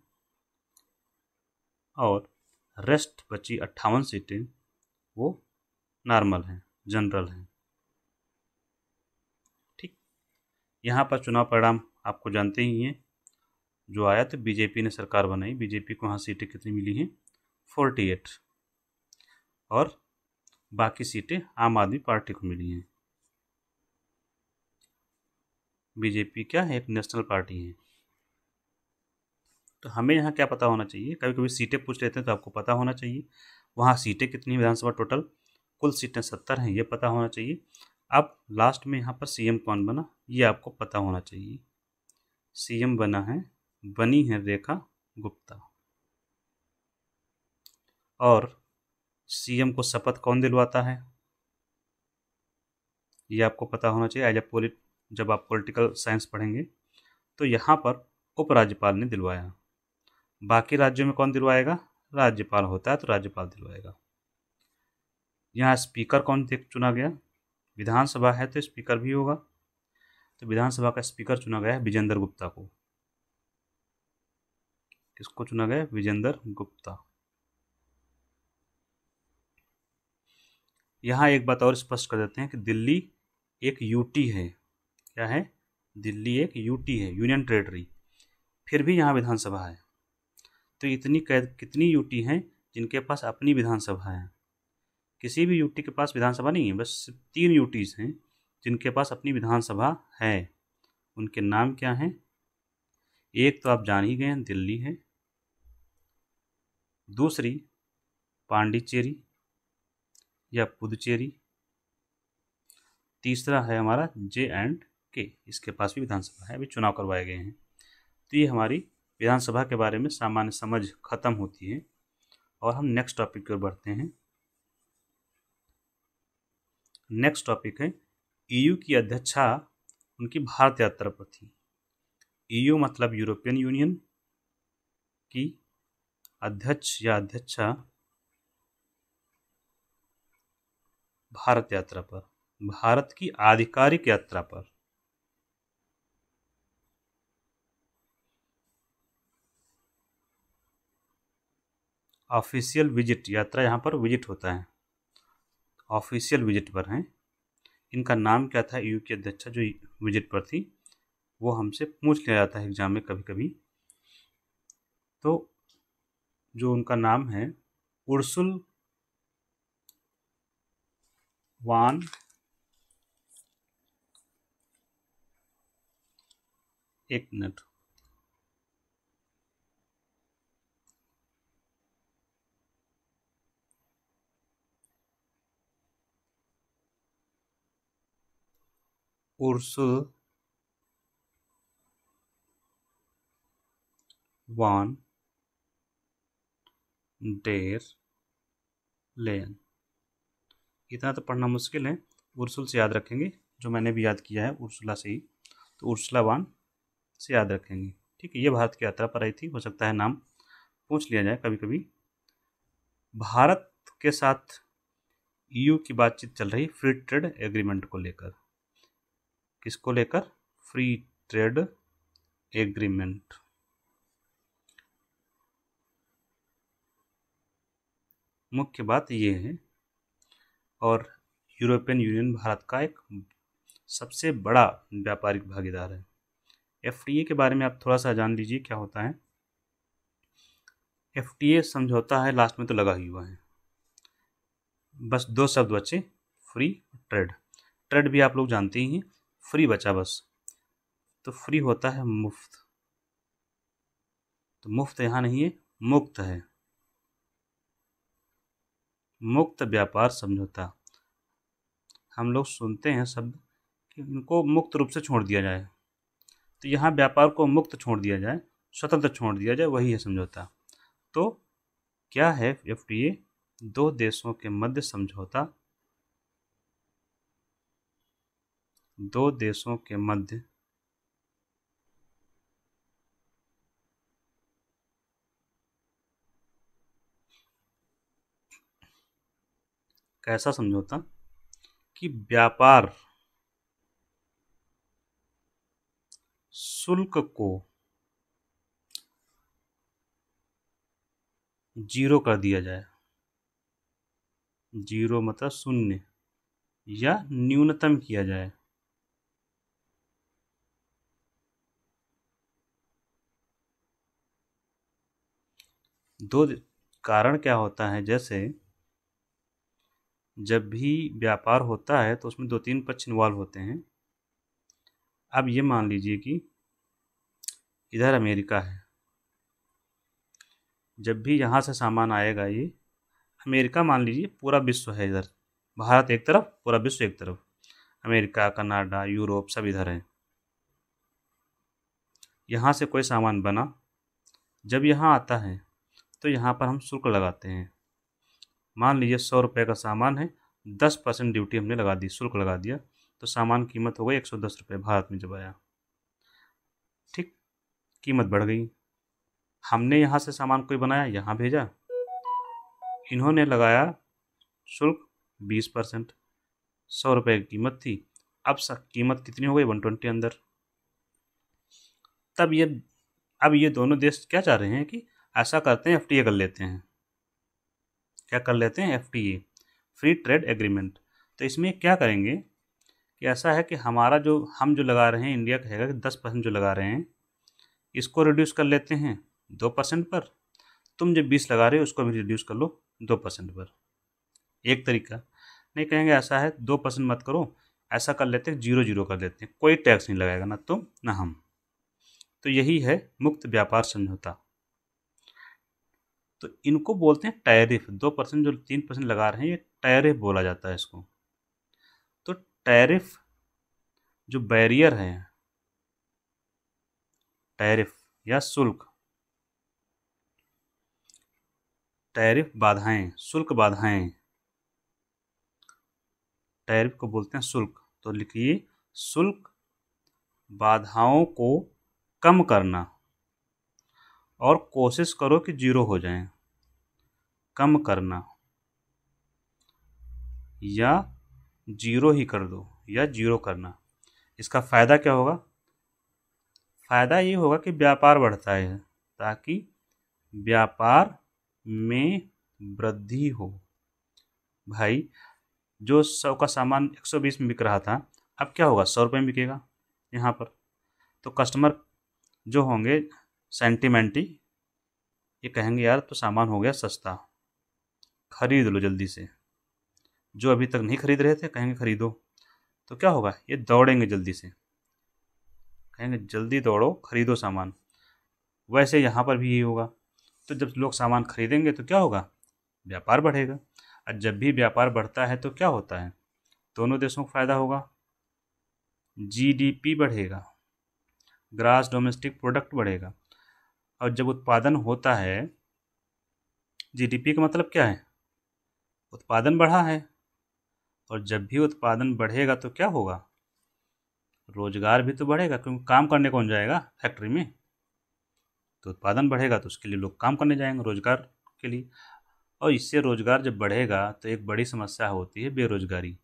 और रेस्ट बची 58 सीटें वो नॉर्मल हैं, जनरल हैं। ठीक, यहाँ पर चुनाव परिणाम आपको जानते ही हैं, जो आया तो बीजेपी ने सरकार बनाई, बीजेपी को यहाँ सीटें कितनी मिली हैं, 48, और बाकी सीटें आम आदमी पार्टी को मिली हैं। बीजेपी क्या है, एक नेशनल पार्टी है। तो हमें यहाँ क्या पता होना चाहिए, कभी कभी सीटें पूछ लेते हैं तो आपको पता होना चाहिए वहाँ सीटें कितनी विधानसभा टोटल, कुल सीटें 70 हैं, ये पता होना चाहिए। अब लास्ट में यहाँ पर सीएम कौन बना ये आपको पता होना चाहिए। सीएम बनी है रेखा गुप्ता, और सीएम को शपथ कौन दिलवाता है ये आपको पता होना चाहिए। जब आप पॉलिटिकल साइंस पढ़ेंगे तो यहाँ पर उपराज्यपाल ने दिलवाया, बाकी राज्यों में कौन दिलवाएगा, राज्यपाल होता है तो राज्यपाल दिलवाएगा। यहाँ स्पीकर कौन चुना गया, विधानसभा है तो स्पीकर भी होगा, तो विधानसभा का स्पीकर चुना गया है विजेंद्र गुप्ता को। किसको चुना गया, विजेंद्र गुप्ता। यहाँ एक बात और स्पष्ट कर देते हैं कि दिल्ली एक यूटी है। क्या है, दिल्ली एक यूटी है, यूनियन टेरेटरी, फिर भी यहाँ विधानसभा है। तो कितनी यूटी हैं जिनके पास अपनी विधानसभा है, किसी भी यूटी के पास विधानसभा नहीं है, बस 3 यूटीज हैं जिनके पास अपनी विधानसभा है। उनके नाम क्या हैं, एक तो आप जान ही गए हैं, दिल्ली है, दूसरी पांडिचेरी या पुदुचेरी, तीसरा है हमारा J&K, इसके पास भी विधानसभा है, अभी चुनाव करवाए गए हैं। तो ये हमारी विधानसभा के बारे में सामान्य समझ खत्म होती है, और हम नेक्स्ट टॉपिक की ओर बढ़ते हैं। नेक्स्ट टॉपिक है ईयू की अध्यक्षा उनकी भारत यात्रा पर थी। ईयू मतलब यूरोपियन यूनियन की अध्यक्ष या अध्यक्षा भारत यात्रा पर, भारत की आधिकारिक यात्रा पर। ऑफिशियल विजिट, यात्रा यहाँ पर विजिट होता है, ऑफिशियल विजिट पर हैं। इनका नाम क्या था? ईयू की अध्यक्षा जो विजिट पर थी, वो हमसे पूछ लिया जाता है एग्जाम में कभी कभी। तो जो उनका नाम है उर्सुल वान, एक मिनट, उर्सुल वान डेर लेयन। इतना तो पढ़ना मुश्किल है, उर्सुल से याद रखेंगे, जो मैंने भी याद किया है उर्सुला से ही, तो उर्सुला वान से याद रखेंगे। ठीक है, ये भारत की यात्रा पर आई थी, हो सकता है नाम पूछ लिया जाए कभी कभी। भारत के साथ ईयू की बातचीत चल रही फ्री ट्रेड एग्रीमेंट को लेकर। किसको लेकर? Free trade agreement. मुख्य बात ये है, और यूरोपियन यूनियन भारत का एक सबसे बड़ा व्यापारिक भागीदार है। एफटीए के बारे में आप थोड़ा सा जान लीजिए क्या होता है। एफटीए समझौता है, लास्ट में तो लगा ही हुआ है, बस दो शब्द बचे, फ्री ट्रेड। ट्रेड भी आप लोग जानते ही हैं, फ्री बचा बस। तो फ्री होता है मुफ्त, तो मुफ्त यहाँ नहीं है, मुक्त है, मुक्त व्यापार समझौता। हम लोग सुनते हैं शब्द कि इनको मुक्त रूप से छोड़ दिया जाए, तो यहाँ व्यापार को मुक्त छोड़ दिया जाए, स्वतंत्र छोड़ दिया जाए, वही है समझौता। तो क्या है एफटीए? दो देशों के मध्य समझौता, दो देशों के मध्य कैसा समझौता? कि व्यापार शुल्क को जीरो कर दिया जाए। जीरो मतलब शून्य, या न्यूनतम किया जाए। दो कारण क्या होता है, जैसे जब भी व्यापार होता है तो उसमें दो तीन पक्ष इन्वॉल्व होते हैं। अब ये मान लीजिए कि इधर अमेरिका है, जब भी यहाँ से सामान आएगा, ये अमेरिका मान लीजिए, पूरा विश्व है इधर, भारत एक तरफ, पूरा विश्व एक तरफ, अमेरिका, कनाडा, यूरोप सब इधर है। यहाँ से कोई सामान बना, जब यहाँ आता है तो यहाँ पर हम शुल्क लगाते हैं। मान लीजिए 100 रुपये का सामान है, 10% ड्यूटी हमने लगा दी, शुल्क लगा दिया, तो सामान कीमत हो गई 110 रुपये भारत में जब आया। ठीक, कीमत बढ़ गई। हमने यहाँ से सामान कोई बनाया, यहाँ भेजा, इन्होंने लगाया शुल्क 20%, 100 रुपये की कीमत थी, अब कीमत कितनी हो गई? 120 अंदर। तब ये अब ये दोनों देश क्या चाह रहे हैं कि ऐसा करते हैं, एफटीए कर लेते हैं। क्या कर लेते हैं? FTA, free trade agreement. तो इसमें क्या करेंगे कि ऐसा है कि हमारा जो हम जो लगा रहे हैं, इंडिया कहेगा कि 10% जो लगा रहे हैं, इसको रिड्यूस कर लेते हैं 2% पर, तुम जो 20 लगा रहे हो उसको भी रिड्यूस कर लो 2% पर। एक तरीका। नहीं, कहेंगे ऐसा है 2% मत करो, ऐसा कर लेते हैं 0-0 कर देते हैं, कोई टैक्स नहीं लगाएगा, ना तुम ना हम। तो यही है मुक्त व्यापार समझौता। तो इनको बोलते हैं टैरिफ। 2% जो 3% लगा रहे हैं, ये टैरिफ बोला जाता है इसको। तो टैरिफ जो बैरियर है, टैरिफ या शुल्क, टैरिफ बाधाएं, शुल्क बाधाएं, टैरिफ को बोलते हैं शुल्क। तो लिखिए शुल्क बाधाओं को कम करना और कोशिश करो कि जीरो हो जाएं। कम करना या जीरो ही कर दो या जीरो करना। इसका फ़ायदा क्या होगा? फ़ायदा ये होगा कि व्यापार बढ़ता है ताकि व्यापार में वृद्धि हो। भाई जो 100 का सामान 120 में बिक रहा था, अब क्या होगा? 100 रुपये में बिकेगा यहाँ पर। तो कस्टमर जो होंगे सेंटिमेंटी, ये कहेंगे यार तो सामान हो गया सस्ता, खरीद लो जल्दी से। जो अभी तक नहीं खरीद रहे थे कहेंगे खरीदो। तो क्या होगा? ये दौड़ेंगे जल्दी से, कहेंगे जल्दी दौड़ो खरीदो सामान। वैसे यहाँ पर भी यही होगा। तो जब लोग सामान खरीदेंगे तो क्या होगा? व्यापार बढ़ेगा। और जब भी व्यापार बढ़ता है तो क्या होता है? दोनों देशों को फ़ायदा होगा। जीडीपी बढ़ेगा, ग्रॉस डोमेस्टिक प्रोडक्ट बढ़ेगा। और जब उत्पादन होता है, जीडीपी का मतलब क्या है? उत्पादन बढ़ा है। और जब भी उत्पादन बढ़ेगा तो क्या होगा? रोजगार भी तो बढ़ेगा, क्योंकि काम करने कौन जाएगा फैक्ट्री में? तो उत्पादन बढ़ेगा तो उसके लिए लोग काम करने जाएंगे, रोजगार के लिए। और इससे रोजगार जब बढ़ेगा तो एक बड़ी समस्या होती है बेरोजगारी।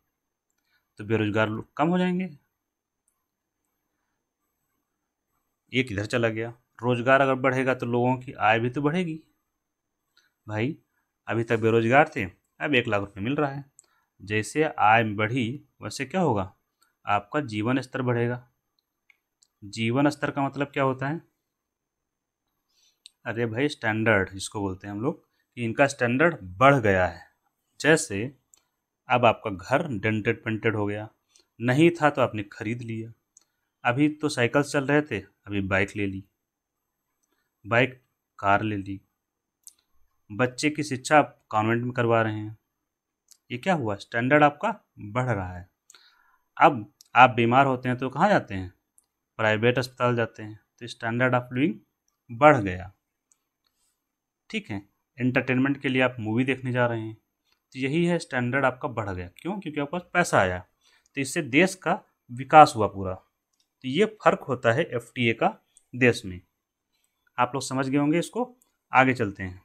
तो बेरोजगार लोग कम हो जाएंगे। ये किधर चला गया? रोजगार अगर बढ़ेगा तो लोगों की आय भी तो बढ़ेगी। भाई अभी तक बेरोजगार थे, अब 1 लाख रुपए मिल रहा है। जैसे आय बढ़ी वैसे क्या होगा? आपका जीवन स्तर बढ़ेगा। जीवन स्तर का मतलब क्या होता है? अरे भाई स्टैंडर्ड जिसको बोलते हैं हम लोग, कि इनका स्टैंडर्ड बढ़ गया है। जैसे अब आपका घर डेंटेड पेंटेड हो गया, नहीं था तो आपने खरीद लिया। अभी तो साइकिल चल रहे थे, अभी बाइक ले ली, बाइक कार ले ली। बच्चे की शिक्षा आप कॉन्वेंट में करवा रहे हैं। ये क्या हुआ? स्टैंडर्ड आपका बढ़ रहा है। अब आप बीमार होते हैं तो कहाँ जाते हैं? प्राइवेट अस्पताल जाते हैं। तो स्टैंडर्ड ऑफ लिविंग बढ़ गया। ठीक है, एंटरटेनमेंट के लिए आप मूवी देखने जा रहे हैं, तो यही है स्टैंडर्ड आपका बढ़ गया। क्यों? क्योंकि आपके पास पैसा आया। तो इससे देश का विकास हुआ पूरा। तो ये फर्क होता है एफटीए का देश में। आप लोग समझ गए होंगे इसको। आगे चलते हैं।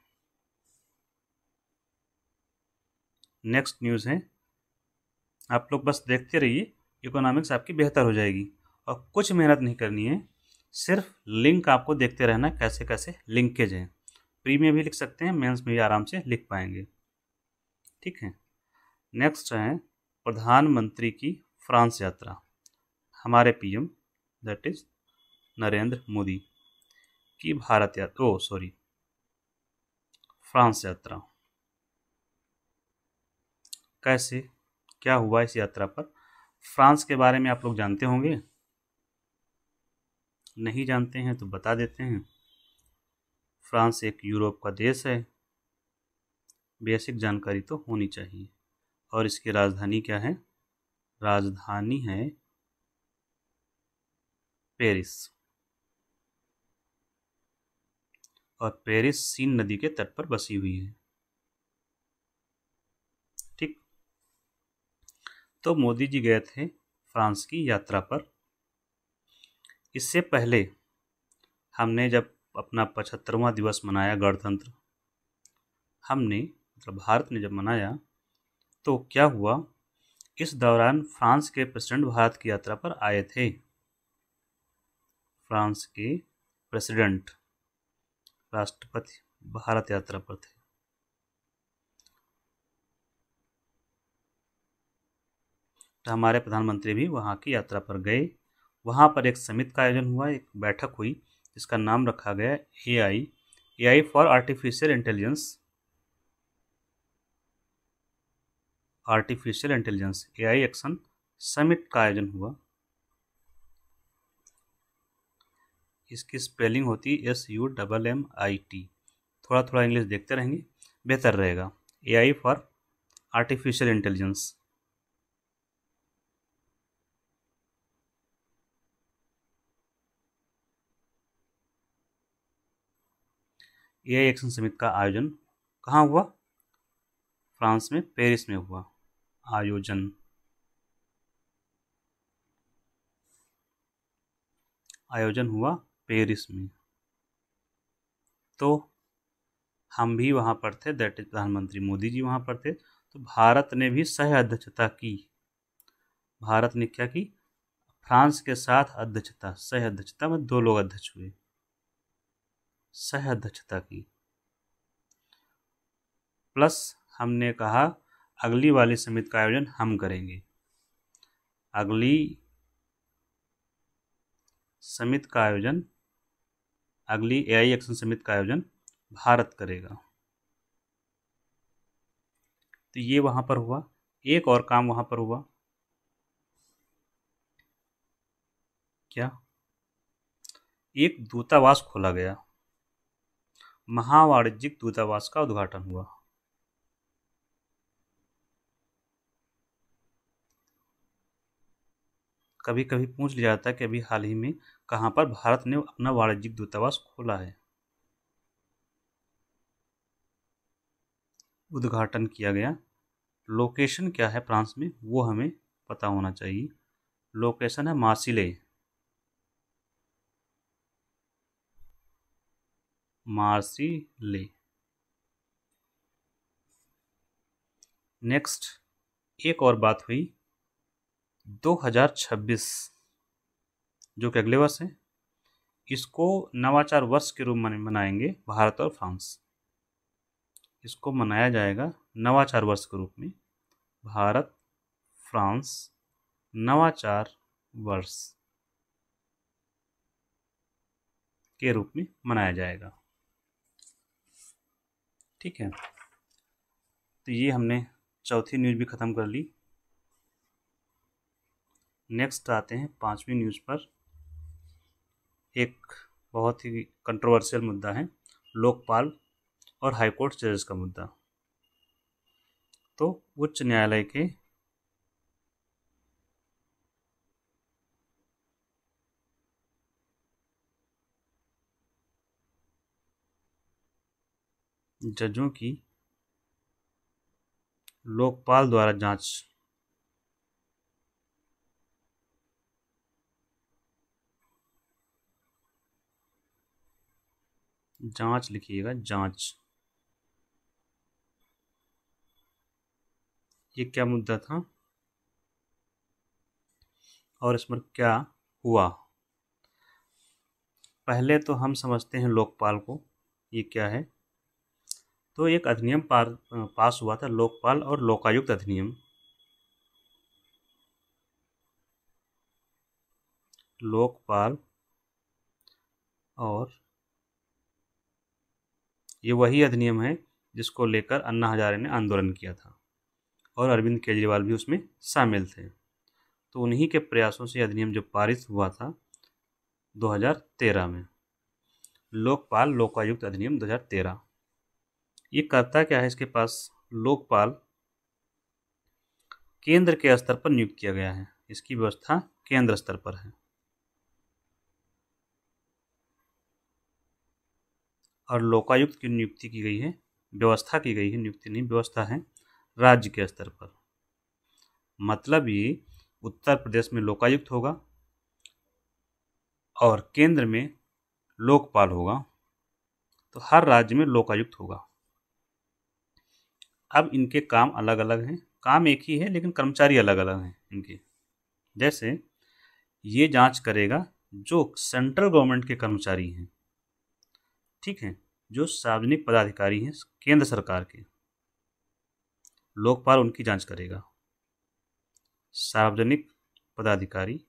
नेक्स्ट न्यूज़ है, आप लोग बस देखते रहिए, इकोनॉमिक्स आपकी बेहतर हो जाएगी। और कुछ मेहनत नहीं करनी है, सिर्फ लिंक आपको देखते रहना है, कैसे कैसे लिंकेज हैं। प्री में भी लिख सकते हैं, मेंस में भी आराम से लिख पाएंगे। ठीक है। नेक्स्ट है प्रधानमंत्री की फ्रांस यात्रा। हमारे PM that is Narendra Modi की भारत यात्रा, ओ सॉरी, फ्रांस यात्रा। कैसे क्या हुआ इस यात्रा पर? फ्रांस के बारे में आप लोग जानते होंगे, नहीं जानते हैं तो बता देते हैं। फ्रांस एक यूरोप का देश है, बेसिक जानकारी तो होनी चाहिए। और इसकी राजधानी क्या है? राजधानी है पेरिस। और पेरिस सीन नदी के तट पर बसी हुई है। ठीक। तो मोदी जी गए थे फ्रांस की यात्रा पर। इससे पहले हमने जब अपना 75वां दिवस मनाया गणतंत्र, हमने मतलब भारत ने जब मनाया, तो क्या हुआ? इस दौरान फ्रांस के प्रेसिडेंट भारत की यात्रा पर आए थे। फ्रांस के प्रेसिडेंट, राष्ट्रपति भारत यात्रा पर थे। तो हमारे प्रधानमंत्री भी वहाँ की यात्रा पर गए। वहाँ पर एक समिट का आयोजन हुआ, एक बैठक हुई जिसका नाम रखा गया AI for artificial intelligence AI action summit का आयोजन हुआ। इसकी स्पेलिंग होती है SUMMIT। थोड़ा थोड़ा इंग्लिश देखते रहेंगे, बेहतर रहेगा। AI for artificial intelligence. AI action summit का आयोजन कहाँ हुआ? फ्रांस में पेरिस में हुआ आयोजन। आयोजन हुआ पेरिस में। तो हम भी वहाँ पर थे, दैट इज प्रधानमंत्री मोदी जी वहाँ पर थे। तो भारत ने भी सह अध्यक्षता की। भारत ने क्या की? फ्रांस के साथ अध्यक्षता, सह अध्यक्षता में 2 लोग अध्यक्ष हुए, सह अध्यक्षता की। प्लस हमने कहा अगली वाली समिति का आयोजन हम करेंगे, अगली समिति का आयोजन, अगली एआई एक्शन समिति का आयोजन भारत करेगा। तो ये वहाँ पर हुआ। एक और काम वहाँ पर हुआ, क्या? एक दूतावास खोला गया, महावाणिज्यिक दूतावास का उद्घाटन हुआ। कभी कभी पूछ लिया जाता है कि अभी हाल ही में कहाँ पर भारत ने अपना वाणिज्यिक दूतावास खोला है। उद्घाटन किया गया। लोकेशन क्या है फ्रांस में वो हमें पता होना चाहिए। लोकेशन है मार्सिले, मार्सिले। नेक्स्ट एक और बात हुई, 2026 जो कि अगले वर्ष है, इसको नवाचार वर्ष के रूप में मनाएंगे भारत और फ्रांस। इसको मनाया जाएगा नवाचार वर्ष के रूप में, भारत फ्रांस नवाचार वर्ष के रूप में मनाया जाएगा। ठीक है, तो ये हमने चौथी न्यूज़ भी ख़त्म कर ली। नेक्स्ट आते हैं 5वीं न्यूज़ पर। एक बहुत ही कंट्रोवर्शियल मुद्दा है, लोकपाल और हाईकोर्ट जजेस का मुद्दा। तो उच्च न्यायालय के जजों की लोकपाल द्वारा जांच लिखिएगा, जांच। ये क्या मुद्दा था और इसमें क्या हुआ? पहले तो हम समझते हैं लोकपाल को, ये क्या है। तो एक अधिनियम पास हुआ था, लोकपाल और लोकायुक्त अधिनियम। लोकपाल और ये वही अधिनियम है जिसको लेकर अन्ना हजारे ने आंदोलन किया था और अरविंद केजरीवाल भी उसमें शामिल थे। तो उन्हीं के प्रयासों से अधिनियम जो पारित हुआ था 2013 में, लोकपाल लोकायुक्त अधिनियम 2013। ये करता क्या है? इसके पास लोकपाल केंद्र के स्तर पर नियुक्त किया गया है, इसकी व्यवस्था केंद्र स्तर पर है। और लोकायुक्त की नियुक्ति की गई है, व्यवस्था की गई है, नियुक्ति नहीं व्यवस्था है, राज्य के स्तर पर। मतलब ये उत्तर प्रदेश में लोकायुक्त होगा और केंद्र में लोकपाल होगा, तो हर राज्य में लोकायुक्त होगा। अब इनके काम अलग अलग हैं, काम एक ही है लेकिन कर्मचारी अलग अलग हैं इनके। जैसे ये जांच करेगा जो सेंट्रल गवर्नमेंट के कर्मचारी हैं, ठीक है, जो सार्वजनिक पदाधिकारी हैं केंद्र सरकार के, लोकपाल उनकी जांच करेगा। सार्वजनिक पदाधिकारी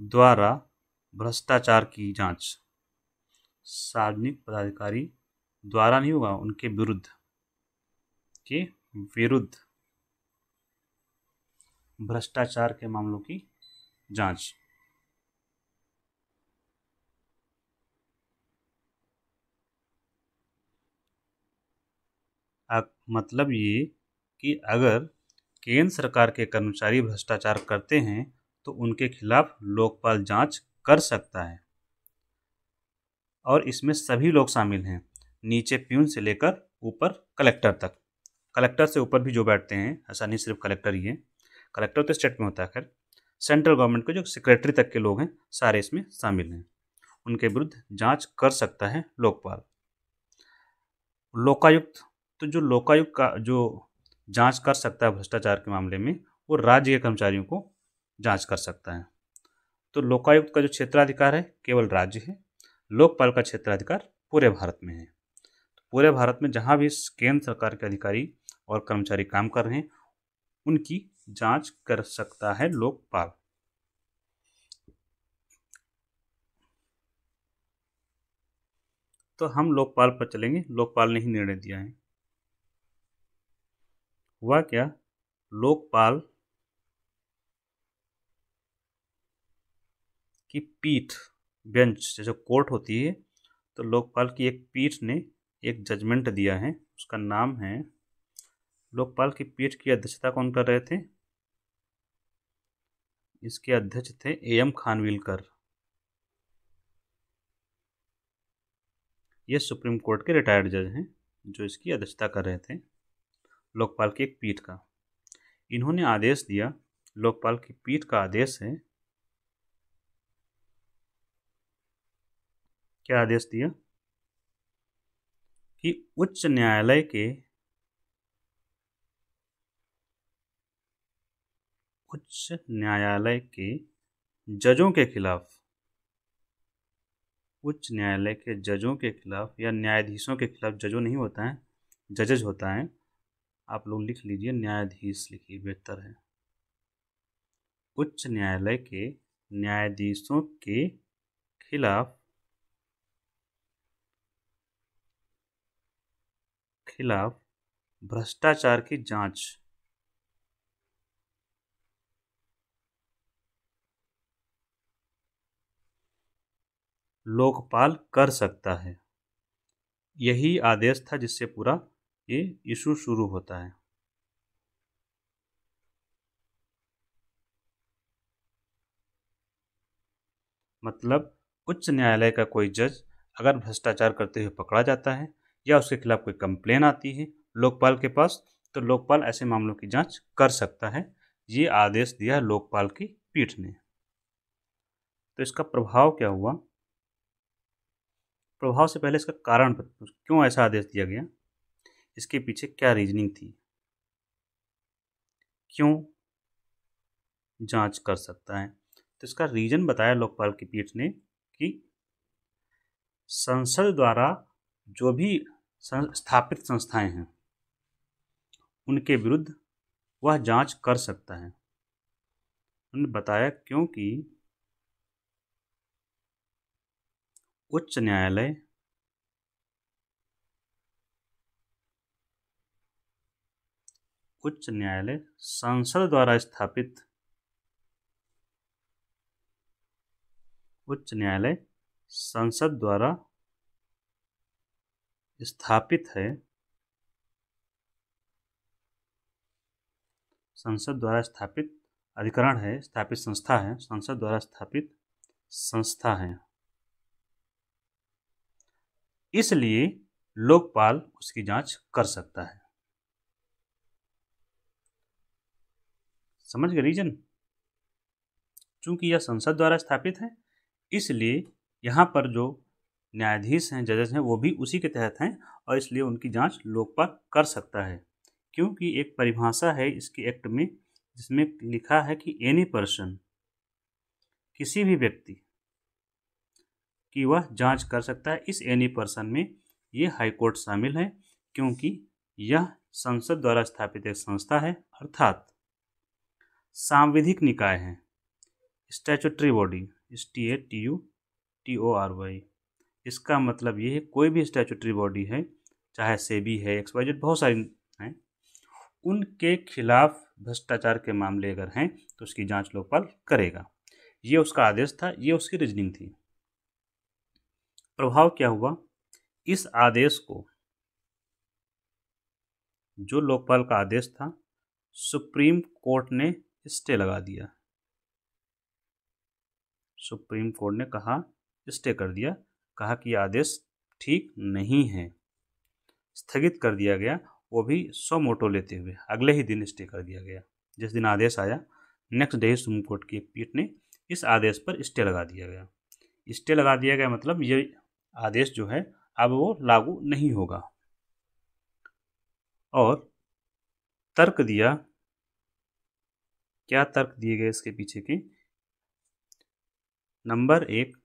द्वारा भ्रष्टाचार की जांच, सार्वजनिक पदाधिकारी द्वारा नहीं होगा, उनके विरुद्ध भ्रष्टाचार के मामलों की जांच। मतलब ये कि अगर केंद्र सरकार के कर्मचारी भ्रष्टाचार करते हैं तो उनके खिलाफ लोकपाल जांच कर सकता है। और इसमें सभी लोग शामिल हैं, नीचे प्यून से लेकर ऊपर कलेक्टर तक। कलेक्टर से ऊपर भी जो बैठते हैं, ऐसा नहीं सिर्फ कलेक्टर ही है, कलेक्टर तो स्टेट में होता है खैर, सेंट्रल गवर्नमेंट के जो सेक्रेटरी तक के लोग हैं सारे इसमें शामिल हैं। उनके विरुद्ध जांच कर सकता है लोकपाल। लोकायुक्त, तो जो लोकायुक्त का जो जांच कर सकता है भ्रष्टाचार के मामले में, वो राज्य के कर्मचारियों को जांच कर सकता है। तो लोकायुक्त का जो क्षेत्राधिकार है केवल राज्य है, लोकपाल का क्षेत्राधिकार पूरे भारत में है। तो पूरे भारत में जहाँ भी केंद्र सरकार के अधिकारी और कर्मचारी काम कर रहे हैं उनकी जांच कर सकता है लोकपाल। तो हम लोकपाल पर चलेंगे। लोकपाल ने ही निर्णय दिया है। हुआ क्या, लोकपाल की पीठ, बेंच जैसे कोर्ट होती है, तो लोकपाल की एक पीठ ने एक जजमेंट दिया है, उसका नाम है, लोकपाल की पीठ की अध्यक्षता कौन कर रहे थे, इसके अध्यक्ष थे एएम खानविलकर। ये सुप्रीम कोर्ट के रिटायर्ड जज हैं जो इसकी अध्यक्षता कर रहे थे, लोकपाल की एक पीठ का। इन्होंने आदेश दिया, लोकपाल की पीठ का आदेश है, क्या आदेश दिया कि उच्च न्यायालय के जजों के खिलाफ, उच्च न्यायालय के जजों के खिलाफ या न्यायाधीशों के खिलाफ, जजों नहीं होता है, जजेज होता है, आप लोग लिख लीजिए, न्यायाधीश लिखिए बेहतर है। उच्च न्यायालय के न्यायाधीशों के खिलाफ भ्रष्टाचार की जांच लोकपाल कर सकता है। यही आदेश था जिससे पूरा ये इशू शुरू होता है। मतलब उच्च न्यायालय का कोई जज अगर भ्रष्टाचार करते हुए पकड़ा जाता है या उसके खिलाफ कोई कंप्लेन आती है लोकपाल के पास, तो लोकपाल ऐसे मामलों की जांच कर सकता है। ये आदेश दिया है लोकपाल की पीठ ने। तो इसका प्रभाव क्या हुआ, प्रभाव से पहले इसका कारण, क्यों ऐसा आदेश दिया गया, इसके पीछे क्या रीजनिंग थी, क्यों जांच कर सकता है। तो इसका रीजन बताया लोकपाल की पीठ ने कि संसद द्वारा जो भी स्थापित संस्थाएं हैं उनके विरुद्ध वह जांच कर सकता है। उन्होंने बताया क्योंकि उच्च न्यायालय संसद द्वारा स्थापित, उच्च न्यायालय संसद द्वारा स्थापित है, संसद द्वारा स्थापित अधिकरण है, स्थापित संस्था है, संसद द्वारा स्थापित संस्था है, इसलिए लोकपाल उसकी जांच कर सकता है। समझ गए रीजन, चूंकि यह संसद द्वारा स्थापित है इसलिए यहाँ पर जो न्यायाधीश हैं, जजेस हैं, वो भी उसी के तहत हैं और इसलिए उनकी जांच लोकपाल कर सकता है। क्योंकि एक परिभाषा है इसके एक्ट में जिसमें लिखा है कि एनी पर्सन, किसी भी व्यक्ति की वह जांच कर सकता है। इस एनी पर्सन में ये हाईकोर्ट शामिल है क्योंकि यह संसद द्वारा स्थापित एक संस्था है, अर्थात सांविधिक निकाय है, स्टैट्यूटरी बॉडी, STATUTORY। इसका मतलब ये है कोई भी स्टैट्यूटरी बॉडी है, चाहे सेबी है, XYZ, बहुत सारी हैं, उनके खिलाफ भ्रष्टाचार के मामले अगर हैं तो उसकी जांच लोकपाल करेगा। ये उसका आदेश था, ये उसकी रीजनिंग थी। प्रभाव क्या हुआ, इस आदेश को, जो लोकपाल का आदेश था, सुप्रीम कोर्ट ने स्टे लगा दिया। सुप्रीम कोर्ट ने कहा, स्टे कर दिया, कहा कि यह आदेश ठीक नहीं है, स्थगित कर दिया गया। वो भी सो मोटो लेते हुए अगले ही दिन स्टे कर दिया गया। जिस दिन आदेश आया नेक्स्ट डे सुप्रीम कोर्ट की एक पीठ ने इस आदेश पर स्टे लगा दिया गया। स्टे लगा दिया गया मतलब ये आदेश जो है अब वो लागू नहीं होगा। और तर्क दिया, क्या तर्क दिए गए इसके पीछे के? नंबर 1,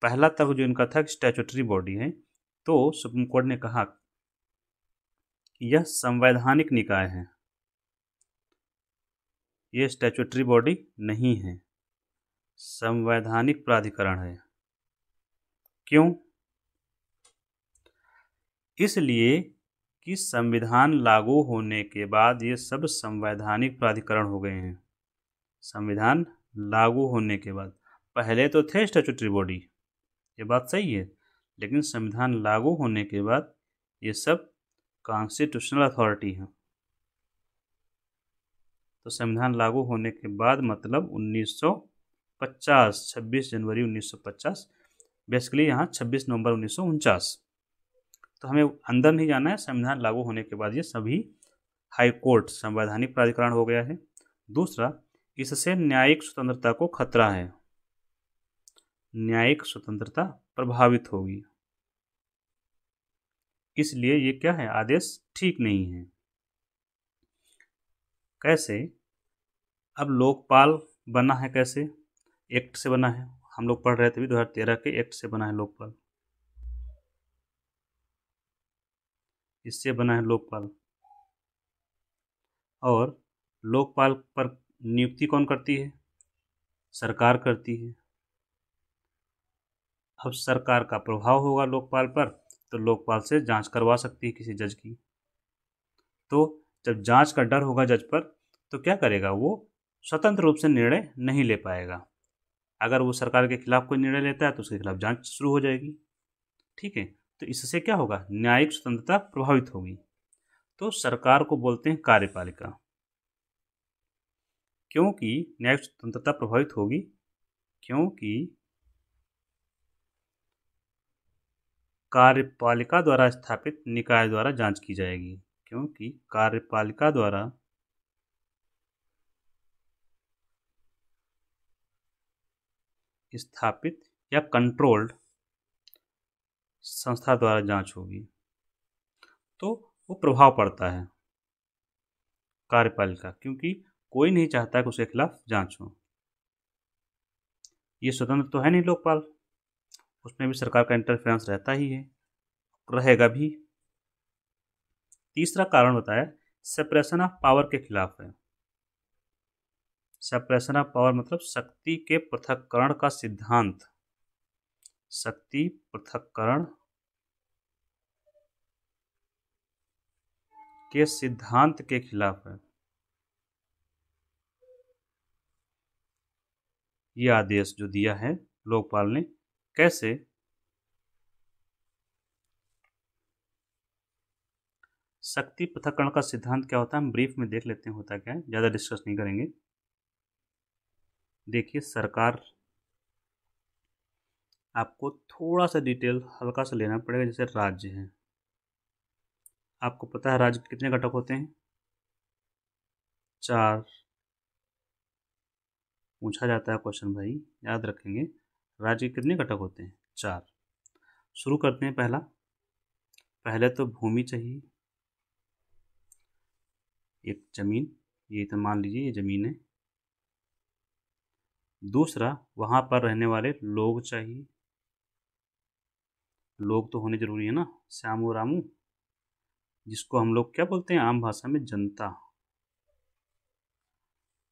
पहला तर्क जो इनका था कि स्टैट्यूटरी बॉडी है, तो सुप्रीम कोर्ट ने कहा कि यह संवैधानिक निकाय है, ये स्टैट्यूटरी बॉडी नहीं है, संवैधानिक प्राधिकरण है। क्यों? इसलिए कि संविधान लागू होने के बाद ये सब संवैधानिक प्राधिकरण हो गए हैं। संविधान लागू होने के बाद, पहले तो थे स्टैट्यूटरी बॉडी, ये बात सही है, लेकिन संविधान लागू होने के बाद ये सब कॉन्स्टिट्यूशनल अथॉरिटी हैं। तो संविधान लागू होने के बाद मतलब 1950, 26 जनवरी 1950, बेसिकली यहाँ 26 नवंबर 1949। तो हमें अंदर नहीं जाना है, संविधान लागू होने के बाद ये सभी हाई कोर्ट संवैधानिक प्राधिकरण हो गया है। दूसरा, इससे न्यायिक स्वतंत्रता को खतरा है, न्यायिक स्वतंत्रता प्रभावित होगी, इसलिए ये क्या है, आदेश ठीक नहीं है। कैसे? अब लोकपाल बना है कैसे? एक्ट से बना है, हम लोग पढ़ रहे थे भी 2013 के एक्ट से बना है लोकपाल, इससे बना है लोकपाल। और लोकपाल पर नियुक्ति कौन करती है? सरकार करती है। अब सरकार का प्रभाव होगा लोकपाल पर, तो लोकपाल से जांच करवा सकती है किसी जज की। तो जब जांच का डर होगा जज पर, तो क्या करेगा, वो स्वतंत्र रूप से निर्णय नहीं ले पाएगा। अगर वो सरकार के खिलाफ कोई निर्णय लेता है तो उसके खिलाफ जांच शुरू हो जाएगी। ठीक है, तो इससे क्या होगा, न्यायिक स्वतंत्रता प्रभावित होगी। तो सरकार को बोलते हैं कार्यपालिका। क्योंकि न्यायिक स्वतंत्रता प्रभावित होगी, क्योंकि कार्यपालिका द्वारा स्थापित निकाय द्वारा जांच की जाएगी, क्योंकि कार्यपालिका द्वारा स्थापित या कंट्रोल्ड संस्था द्वारा जांच होगी, तो वो प्रभाव पड़ता है कार्यपालिका, क्योंकि कोई नहीं चाहता कि उसके खिलाफ जांच हो। ये स्वतंत्र तो है नहीं लोकपाल, उसमें भी सरकार का इंटरफेरेंस रहता ही है, रहेगा भी। तीसरा कारण बताया, सेपरेशन ऑफ पावर के खिलाफ है। सेपरेशन ऑफ पावर मतलब शक्ति के पृथक्करण का सिद्धांत, शक्ति पृथक्करण के सिद्धांत के खिलाफ है। ये आदेश जो दिया है लोकपाल ने, कैसे? शक्ति पृथक्करण का सिद्धांत क्या होता है, हम ब्रीफ में देख लेते हैं होता क्या है, ज़्यादा डिस्कस नहीं करेंगे। देखिए, सरकार, आपको थोड़ा सा डिटेल हल्का सा लेना पड़ेगा। जैसे राज्य है, आपको पता है राज्य कितने घटक होते हैं? 4। पूछा जाता है क्वेश्चन भाई, याद रखेंगे। राज्य के कितने घटक होते हैं? 4। शुरू करते हैं। पहले तो भूमि चाहिए, एक जमीन, ये तो मान लीजिए ये जमीन है। दूसरा, वहाँ पर रहने वाले लोग चाहिए, लोग तो होने जरूरी है ना, श्यामू रामू, जिसको हम लोग क्या बोलते हैं आम भाषा में, जनता।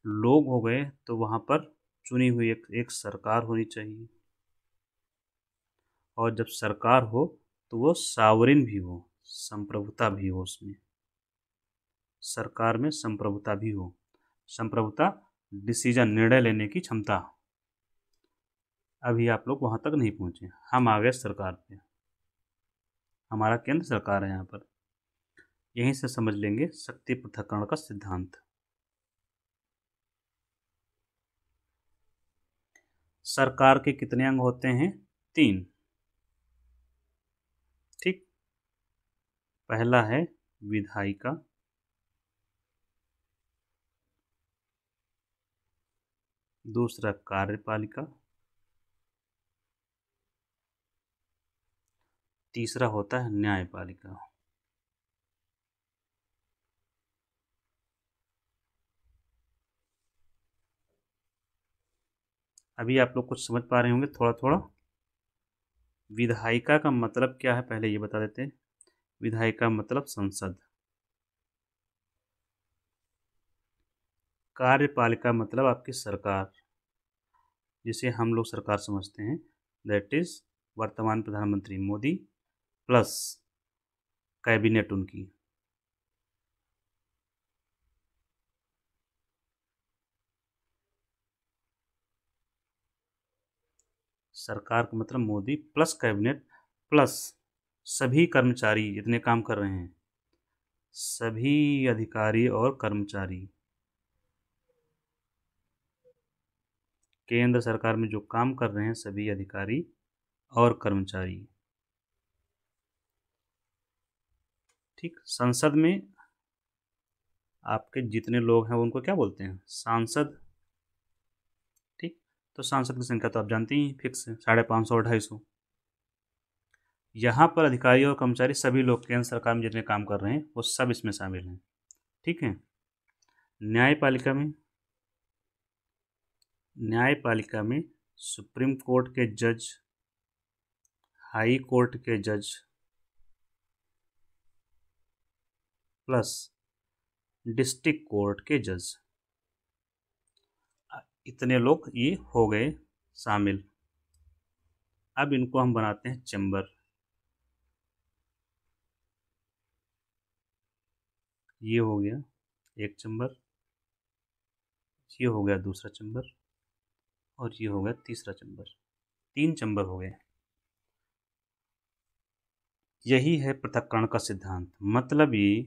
लोग हो गए, तो वहाँ पर चुनी हुई एक सरकार होनी चाहिए, और जब सरकार हो तो वो सावरिन भी हो, संप्रभुता भी हो उसमें, सरकार में संप्रभुता भी हो। संप्रभुता, डिसीजन, निर्णय लेने की क्षमता। अभी आप लोग वहाँ तक नहीं पहुँचे, हम आ गए सरकार पे, हमारा केंद्र सरकार है यहाँ पर। यहीं से समझ लेंगे शक्ति पृथक्करण का सिद्धांत। सरकार के कितने अंग होते हैं? 3। ठीक, पहला है विधायिका, दूसरा कार्यपालिका, तीसरा होता है न्यायपालिका। अभी आप लोग कुछ समझ पा रहे होंगे थोड़ा थोड़ा। विधायिका का मतलब क्या है पहले ये बता देते हैं। विधायिका मतलब संसद। कार्यपालिका मतलब आपकी सरकार, जिसे हम लोग सरकार समझते हैं, दैट इज वर्तमान प्रधानमंत्री मोदी प्लस कैबिनेट उनकी। सरकार का मतलब मोदी प्लस कैबिनेट प्लस सभी कर्मचारी जितने काम कर रहे हैं, सभी अधिकारी और कर्मचारी, केंद्र सरकार में जो काम कर रहे हैं सभी अधिकारी और कर्मचारी। ठीक, संसद में आपके जितने लोग हैं उनको क्या बोलते हैं, सांसद। ठीक, तो सांसद की संख्या तो आप जानते ही, फिक्स है 550 और 250। यहाँ पर अधिकारी और कर्मचारी सभी लोग केंद्र सरकार में जितने काम कर रहे हैं वो सब इसमें शामिल हैं। ठीक है। न्यायपालिका में, न्यायपालिका में सुप्रीम कोर्ट के जज, हाई कोर्ट के जज प्लस डिस्ट्रिक्ट कोर्ट के जज, इतने लोग ये हो गए शामिल। अब इनको हम बनाते हैं चैम्बर। ये हो गया एक चैम्बर, ये हो गया दूसरा चैम्बर, और ये हो गया तीसरा चैम्बर। 3 चैम्बर हो गए। यही है पृथक्करण का सिद्धांत। मतलब ये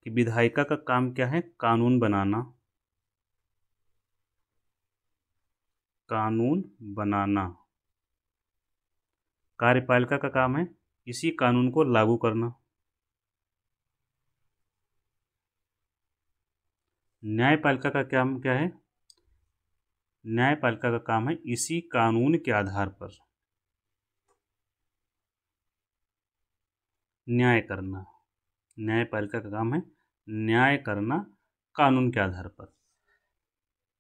कि विधायिका का काम क्या है, कानून बनाना, कानून बनाना। कार्यपालिका का काम है इसी कानून को लागू करना। न्यायपालिका का काम क्या है, न्यायपालिका का काम है इसी कानून के आधार पर न्याय करना। न्यायपालिका का काम है न्याय करना कानून के आधार पर।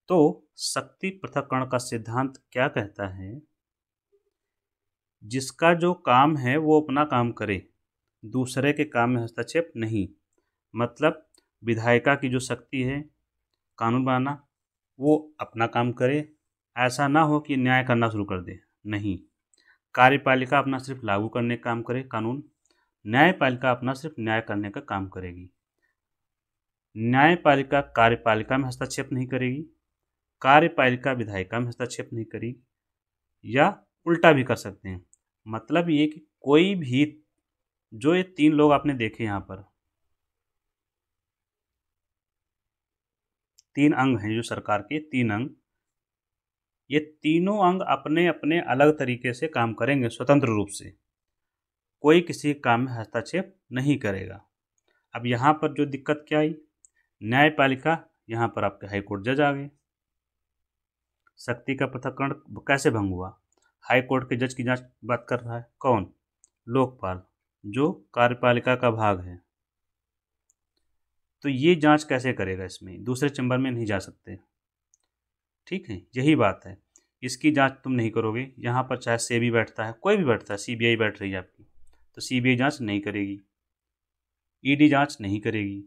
तो शक्ति पृथक्करण का सिद्धांत क्या कहता है, जिसका जो काम है वो अपना काम करे, दूसरे के काम में हस्तक्षेप नहीं। मतलब विधायिका की जो शक्ति है कानून बनाना, वो अपना काम करे, ऐसा ना हो कि न्याय करना शुरू कर दे, नहीं। कार्यपालिका अपना सिर्फ लागू करने का काम करे कानून, न्यायपालिका अपना सिर्फ न्याय करने का काम करेगी। न्यायपालिका कार्यपालिका में हस्तक्षेप नहीं करेगी, कार्यपालिका विधायिका में हस्तक्षेप नहीं करेगी, या उल्टा भी कर सकते हैं। मतलब ये कि कोई भी, जो ये 3 लोग आपने देखे यहाँ पर, 3 अंग हैं जो सरकार के 3 अंग, ये तीनों अंग अपने अपने अलग तरीके से काम करेंगे स्वतंत्र रूप से, कोई किसी काम में हस्तक्षेप नहीं करेगा। अब यहाँ पर जो दिक्कत क्या आई, न्यायपालिका, यहाँ पर आपके हाईकोर्ट जज आ गए। शक्ति का पृथक्करण कैसे भंग हुआ, हाईकोर्ट के जज की जांच बात कर रहा है कौन, लोकपाल, जो कार्यपालिका का भाग है। तो ये जांच कैसे करेगा, इसमें दूसरे चैम्बर में नहीं जा सकते। ठीक है, यही बात है। इसकी जांच तुम नहीं करोगे, यहाँ पर चाहे सेबी बैठता है, कोई भी बैठता है, सीबीआई बैठ रही है आपकी, तो सीबीआई जांच नहीं करेगी, ईडी जांच नहीं करेगी।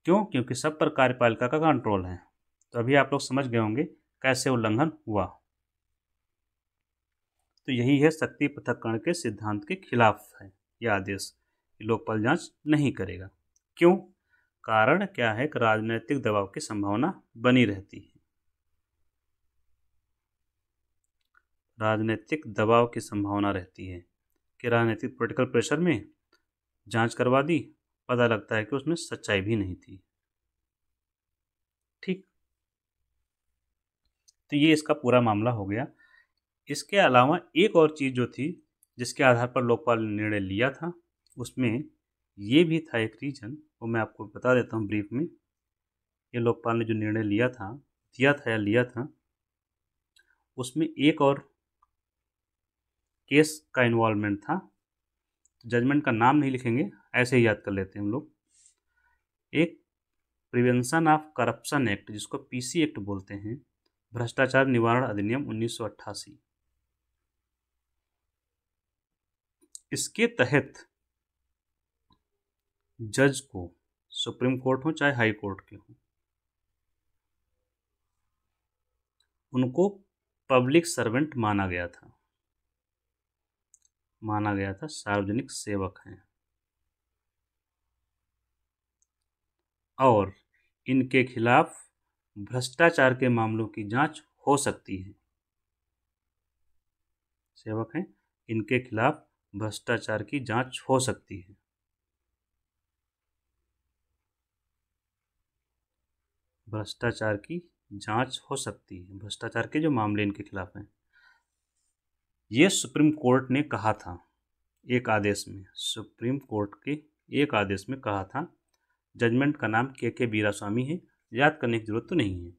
क्यों, क्योंकि सब पर कार्यपालिका का कंट्रोल है। तो अभी आप लोग समझ गए होंगे कैसे उल्लंघन हुआ। तो यही है शक्ति पृथक्करण के सिद्धांत के खिलाफ है यह आदेश, लोकपाल जांच नहीं करेगा। क्यों, कारण क्या है कि राजनीतिक दबाव की संभावना बनी रहती है। राजनीतिक दबाव की संभावना रहती है कि राजनीतिक पॉलिटिकल प्रेशर में जांच करवा दी, पता लगता है कि उसमें सच्चाई भी नहीं थी। ठीक, तो ये इसका पूरा मामला हो गया। इसके अलावा एक और चीज़ जो थी जिसके आधार पर लोकपाल ने निर्णय लिया था, उसमें ये भी था एक रीजन, वो मैं आपको बता देता हूँ ब्रीफ में। ये लोकपाल ने जो निर्णय लिया था दिया था या लिया था, उसमें एक और केस का इन्वॉल्वमेंट था। जजमेंट का नाम नहीं लिखेंगे, ऐसे ही याद कर लेते हैं हम लोग। एक प्रिवेंशन ऑफ करप्शन एक्ट, जिसको पीसी एक्ट बोलते हैं, भ्रष्टाचार निवारण अधिनियम 1988, इसके तहत जज को, सुप्रीम कोर्ट हो चाहे हाई कोर्ट के हो, उनको पब्लिक सर्वेंट माना गया था, सार्वजनिक सेवक हैं, और इनके खिलाफ भ्रष्टाचार के मामलों की जांच हो सकती है। सेवक हैं, इनके खिलाफ भ्रष्टाचार की जांच हो सकती है। भ्रष्टाचार की जांच हो सकती है, भ्रष्टाचार के जो मामले इनके खिलाफ हैं। ये सुप्रीम कोर्ट ने कहा था एक आदेश में, सुप्रीम कोर्ट के एक आदेश में कहा था। जजमेंट का नाम के वीरास्वामी है, याद करने की जरूरत तो नहीं है।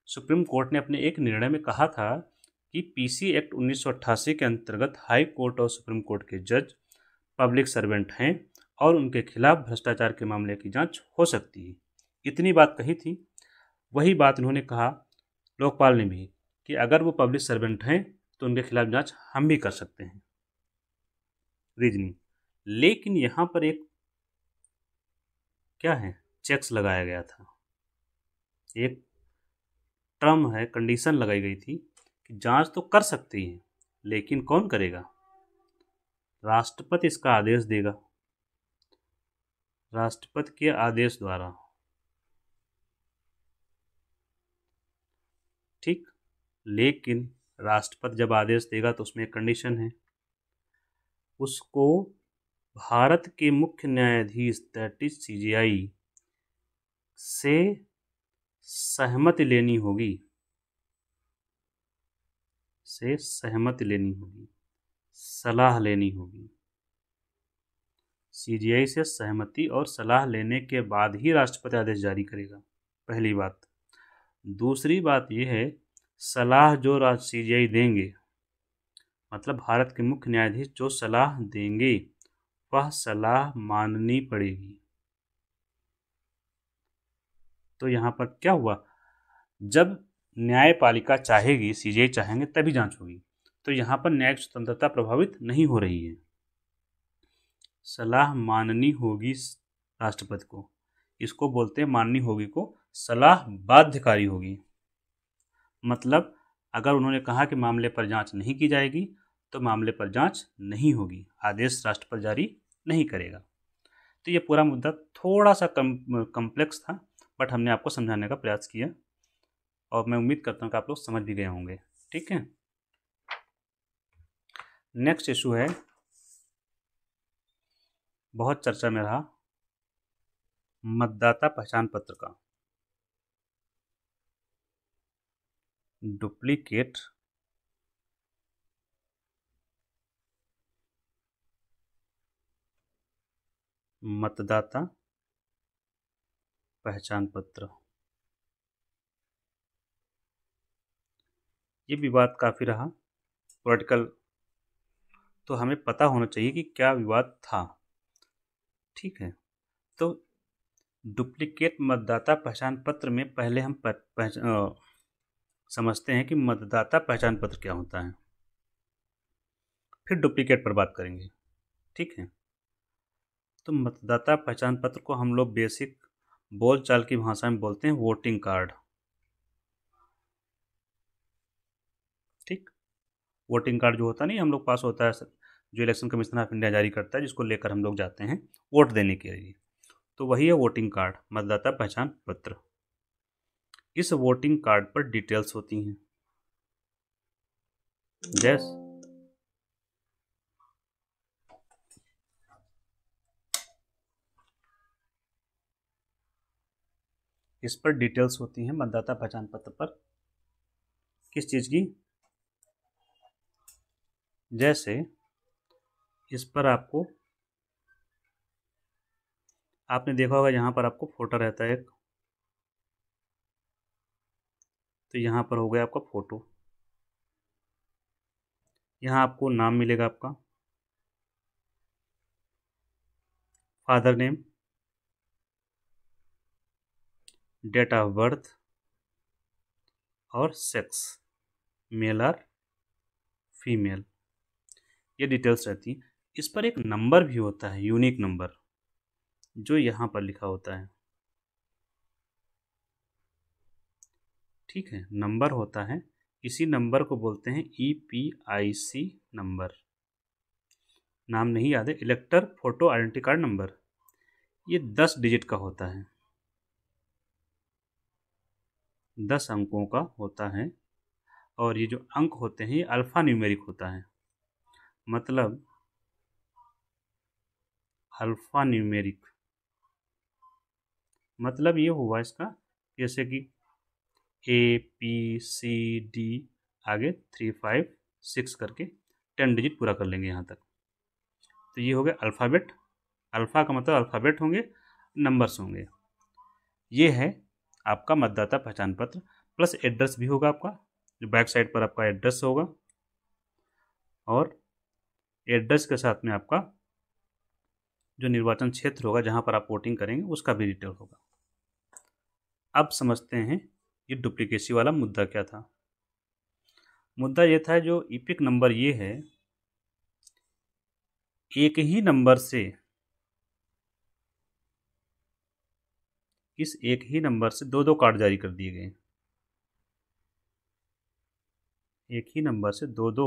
सुप्रीम कोर्ट ने अपने एक निर्णय में कहा था कि पीसी एक्ट 1988 के अंतर्गत हाई कोर्ट और सुप्रीम कोर्ट के जज पब्लिक सर्वेंट हैं और उनके खिलाफ भ्रष्टाचार के मामले की जांच हो सकती है। इतनी बात कही थी। वही बात उन्होंने कहा, लोकपाल ने भी, कि अगर वो पब्लिक सर्वेंट हैं तो उनके खिलाफ जांच हम भी कर सकते हैं। रीजनिंग। लेकिन यहाँ पर एक क्या है, चेक्स लगाया गया था, एक टर्म है, कंडीशन लगाई गई थी कि जांच तो कर सकती है, लेकिन कौन करेगा? राष्ट्रपति इसका आदेश देगा, राष्ट्रपति के आदेश द्वारा। ठीक, लेकिन राष्ट्रपति जब आदेश देगा तो उसमें एक कंडीशन है, उसको भारत के मुख्य न्यायाधीश दैट इज सीजेआई से सहमति लेनी होगी, सलाह लेनी होगी। सीजीआई से सहमति और सलाह लेने के बाद ही राष्ट्रपति आदेश जारी करेगा, पहली बात। दूसरी बात यह है, सलाह जो सीजीआई देंगे, मतलब भारत के मुख्य न्यायाधीश जो सलाह देंगे, वह सलाह माननी पड़ेगी। तो यहाँ पर क्या हुआ, जब न्यायपालिका चाहेगी, सीजीआई चाहेंगे, तभी जांच होगी। तो यहाँ पर न्यायिक स्वतंत्रता प्रभावित नहीं हो रही है। सलाह माननी होगी राष्ट्रपति को, इसको बोलते हैं माननी होगी को, सलाह बाध्यकारी होगी। मतलब अगर उन्होंने कहा कि मामले पर जांच नहीं की जाएगी तो मामले पर जांच नहीं होगी, आदेश राष्ट्रपति जारी नहीं करेगा। तो ये पूरा मुद्दा थोड़ा सा कम्प्लेक्स था, बट हमने आपको समझाने का प्रयास किया और मैं उम्मीद करता हूँ कि आप लोग समझ भी गए होंगे। ठीक है, नेक्स्ट इशू है, बहुत चर्चा में रहा, मतदाता पहचान पत्र का डुप्लीकेट मतदाता पहचान पत्र। ये विवाद काफ़ी रहा, पॉलिटिकल, तो हमें पता होना चाहिए कि क्या विवाद था। ठीक है, तो डुप्लीकेट मतदाता पहचान पत्र में पहले हम समझते हैं कि मतदाता पहचान पत्र क्या होता है, फिर डुप्लीकेट पर बात करेंगे। ठीक है, तो मतदाता पहचान पत्र को हम लोग बेसिक बोलचाल की भाषा में बोलते हैं वोटिंग कार्ड। ठीक, वोटिंग कार्ड जो होता नहीं हम लोग पास होता है, जो इलेक्शन कमीशन ऑफ इंडिया जारी करता है, जिसको लेकर हम लोग जाते हैं वोट देने के लिए, तो वही है वोटिंग कार्ड, मतदाता पहचान पत्र। इस वोटिंग कार्ड पर डिटेल्स होती हैं, जैसे इस पर डिटेल्स होती हैं मतदाता पहचान पत्र पर, किस चीज़ की, जैसे इस पर आपको, आपने देखा होगा यहाँ पर आपको फोटो रहता है एक, तो यहाँ पर हो गया आपका फ़ोटो। यहाँ आपको नाम मिलेगा आपका, father name, date of birth और सेक्स, मेल और फीमेल, ये डिटेल्स रहती हैं। इस पर एक नंबर भी होता है, यूनिक नंबर, जो यहाँ पर लिखा होता है। ठीक है, नंबर होता है, इसी नंबर को बोलते हैं EPIC नंबर। नाम नहीं याद है, इलेक्टर फोटो आइडेंटिटी कार्ड नंबर। ये 10 डिजिट का होता है, 10 अंकों का होता है। और ये जो अंक होते हैं ये अल्फ़ा न्यूमेरिक होता है। मतलब अल्फ़ा न्यूमेरिक मतलब ये हुआ इसका, जैसे कि ABCD आगे 3 5 6 करके 10 डिजिट पूरा कर लेंगे यहाँ तक। तो ये हो गया अल्फ़ाबेट। अल्फ़ा का मतलब अल्फ़ाबेट होंगे, नंबर्स होंगे। ये है आपका मतदाता पहचान पत्र, प्लस एड्रेस भी होगा आपका, जो बैक साइड पर आपका एड्रेस होगा, और एड्रेस के साथ में आपका जो निर्वाचन क्षेत्र होगा जहाँ पर आप वोटिंग करेंगे उसका भी डिटेल होगा। अब समझते हैं ये डुप्लीकेसी वाला मुद्दा क्या था। मुद्दा ये था, जो ईपिक नंबर ये है, एक ही नंबर से, इस एक ही नंबर से दो दो कार्ड जारी कर दिए गए। एक ही नंबर से दो दो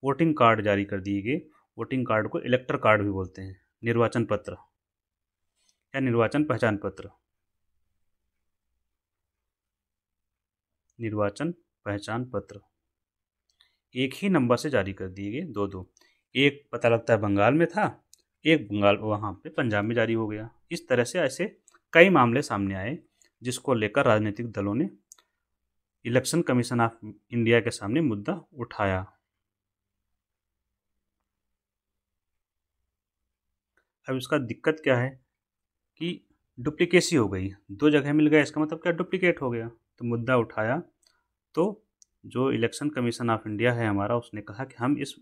वोटिंग कार्ड जारी कर दिए गए। वोटिंग कार्ड को इलेक्टर कार्ड भी बोलते हैं, निर्वाचन पत्र या निर्वाचन पहचान पत्र। निर्वाचन पहचान पत्र एक ही नंबर से जारी कर दिए गए, दो दो। एक पता लगता है बंगाल में था, एक बंगाल वहाँ पे पंजाब में जारी हो गया। इस तरह से ऐसे कई मामले सामने आए, जिसको लेकर राजनीतिक दलों ने इलेक्शन कमीशन ऑफ इंडिया के सामने मुद्दा उठाया। अब इसका दिक्कत क्या है कि डुप्लीकेसी हो गई, दो जगह मिल गया, इसका मतलब क्या, डुप्लीकेट हो गया। तो मुद्दा उठाया, तो जो इलेक्शन कमीशन ऑफ इंडिया है हमारा, उसने कहा कि हम इस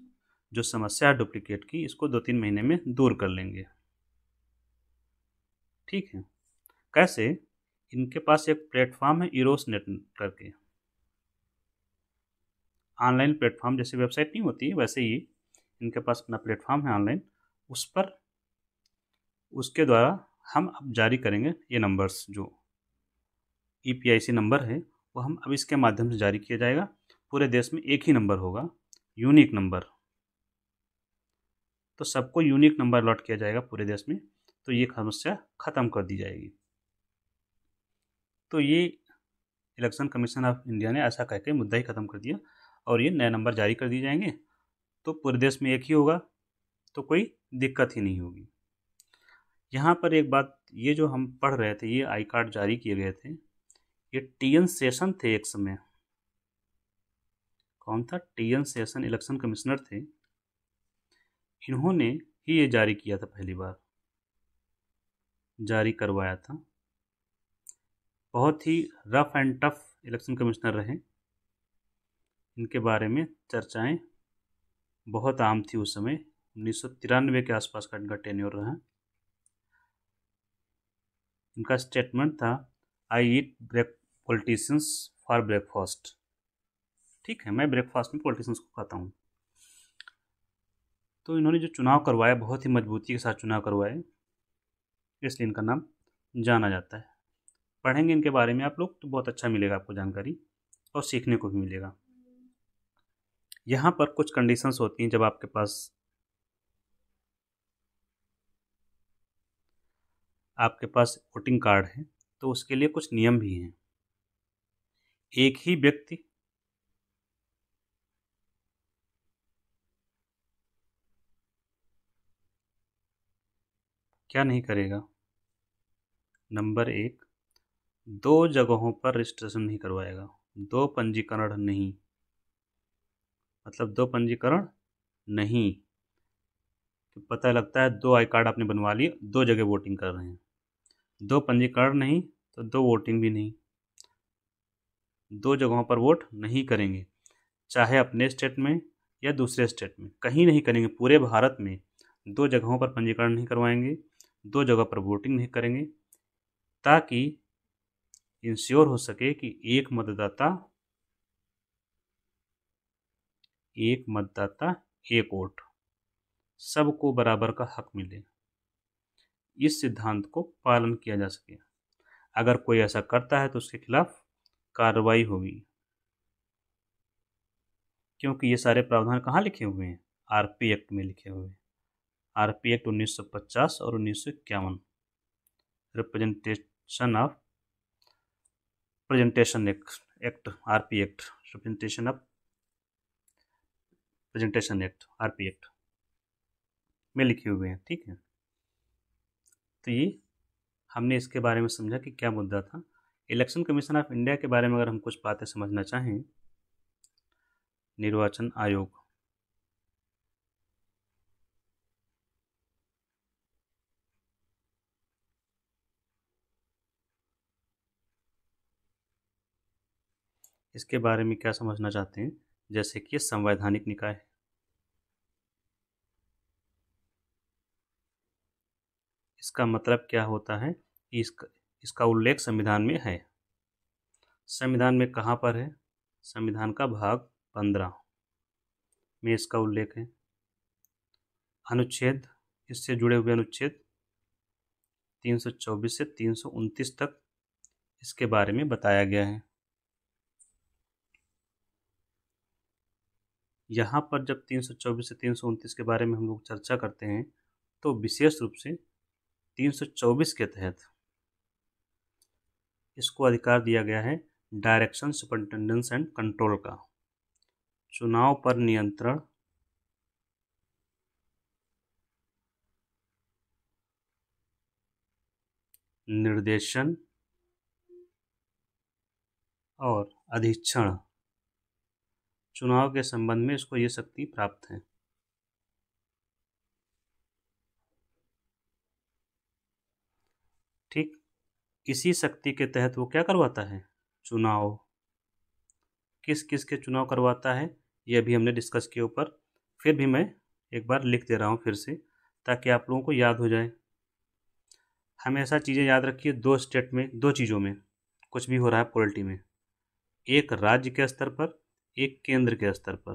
जो समस्या है डुप्लीकेट की, इसको 2-3 महीने में दूर कर लेंगे। ठीक है, कैसे? इनके पास एक प्लेटफॉर्म है इरोस नेट करके, ऑनलाइन प्लेटफॉर्म, जैसे वेबसाइट नहीं होती है वैसे ही इनके पास अपना प्लेटफॉर्म है ऑनलाइन। उस पर, उसके द्वारा हम अब जारी करेंगे ये नंबर्स, जो EPIC नंबर है वो हम अब इसके माध्यम से जारी किया जाएगा। पूरे देश में एक ही नंबर होगा, यूनिक नंबर। तो सबको यूनिक नंबर अलॉट किया जाएगा पूरे देश में, तो ये समस्या ख़त्म कर दी जाएगी। तो ये इलेक्शन कमीशन ऑफ इंडिया ने ऐसा कह के मुद्दा ही ख़त्म कर दिया, और ये नए नंबर जारी कर दिए जाएंगे, तो पूरे देश में एक ही होगा, तो कोई दिक्कत ही नहीं होगी। यहाँ पर एक बात, ये जो हम पढ़ रहे थे, ये आई कार्ड जारी किए गए थे, ये TN सेशन थे एक समय। कौन था? TN सेशन इलेक्शन कमिश्नर थे, इन्होंने ही ये जारी किया था, पहली बार जारी करवाया था। बहुत ही rough and tough election commissioner रहे, इनके बारे में चर्चाएं बहुत आम थी उस समय। 1993 के आसपास का इनका टेन्योर रहा। इनका स्टेटमेंट था, आई ईट ब्रेक पॉलिटिशियंस फॉर ब्रेकफास्ट। ठीक है, मैं ब्रेकफास्ट में पॉलिटिशियंस को खाता हूँ। तो इन्होंने जो चुनाव करवाया, बहुत ही मजबूती के साथ चुनाव करवाए, इसलिए इनका नाम जाना जाता है। पढ़ेंगे इनके बारे में आप लोग तो बहुत अच्छा मिलेगा आपको जानकारी, और सीखने को भी मिलेगा। यहाँ पर कुछ कंडीशंस होती हैं, जब आपके पास वोटिंग कार्ड है तो उसके लिए कुछ नियम भी हैं। एक ही व्यक्ति क्या नहीं करेगा? नंबर 1, 2 जगहों पर रजिस्ट्रेशन नहीं करवाएगा। 2 पंजीकरण नहीं, मतलब 2 पंजीकरण नहीं। तो पता लगता है 2 आई कार्ड आपने बनवा लिए, 2 जगह वोटिंग कर रहे हैं। 2 पंजीकरण नहीं, तो 2 वोटिंग भी नहीं। दो जगहों पर वोट नहीं करेंगे, चाहे अपने स्टेट में या दूसरे स्टेट में, कहीं नहीं करेंगे। पूरे भारत में दो जगहों पर पंजीकरण नहीं करवाएंगे, दो जगह पर वोटिंग नहीं करेंगे, ताकि इंश्योर हो सके कि एक मतदाता एक वोट, सबको बराबर का हक मिले। इस सिद्धांत को पालन किया जा सके। अगर कोई ऐसा करता है तो उसके खिलाफ कार्रवाई होगी, क्योंकि ये सारे प्रावधान कहाँ लिखे हुए हैं? आरपी एक्ट में लिखे हुए हैं। आरपी एक्ट 1950 और 1951, representation act, RP act, presentation act, RP act में लिखे हुए हैं। ठीक है, तो ये हमने इसके बारे में समझा कि क्या मुद्दा था। इलेक्शन कमीशन ऑफ इंडिया के बारे में अगर हम कुछ बातें समझना चाहें, निर्वाचन आयोग, इसके बारे में क्या समझना चाहते हैं? जैसे कि संवैधानिक निकाय है, इसका मतलब क्या होता है? इसका उल्लेख संविधान में है। संविधान में कहाँ पर है? संविधान का भाग 15 में इसका उल्लेख है। अनुच्छेद, इससे जुड़े हुए अनुच्छेद 324 से 329 तक इसके बारे में बताया गया है। यहाँ पर जब 324 से 329 के बारे में हम लोग चर्चा करते हैं तो विशेष रूप से 324 के तहत इसको अधिकार दिया गया है डायरेक्शन, सुपरिटेंडेंस एंड कंट्रोल का, चुनाव पर नियंत्रण, निर्देशन और अधीक्षण, चुनाव के संबंध में इसको ये शक्ति प्राप्त है। ठीक, इसी शक्ति के तहत वो क्या करवाता है? चुनाव। किस किस के चुनाव करवाता है ये अभी हमने डिस्कस किए ऊपर, फिर भी मैं एक बार लिख दे रहा हूँ फिर से, ताकि आप लोगों को याद हो जाए। हमेशा चीज़ें याद रखिए, दो स्टेट में, दो चीज़ों में कुछ भी हो रहा है पॉलिटी में, एक राज्य के स्तर पर, एक केंद्र के स्तर पर।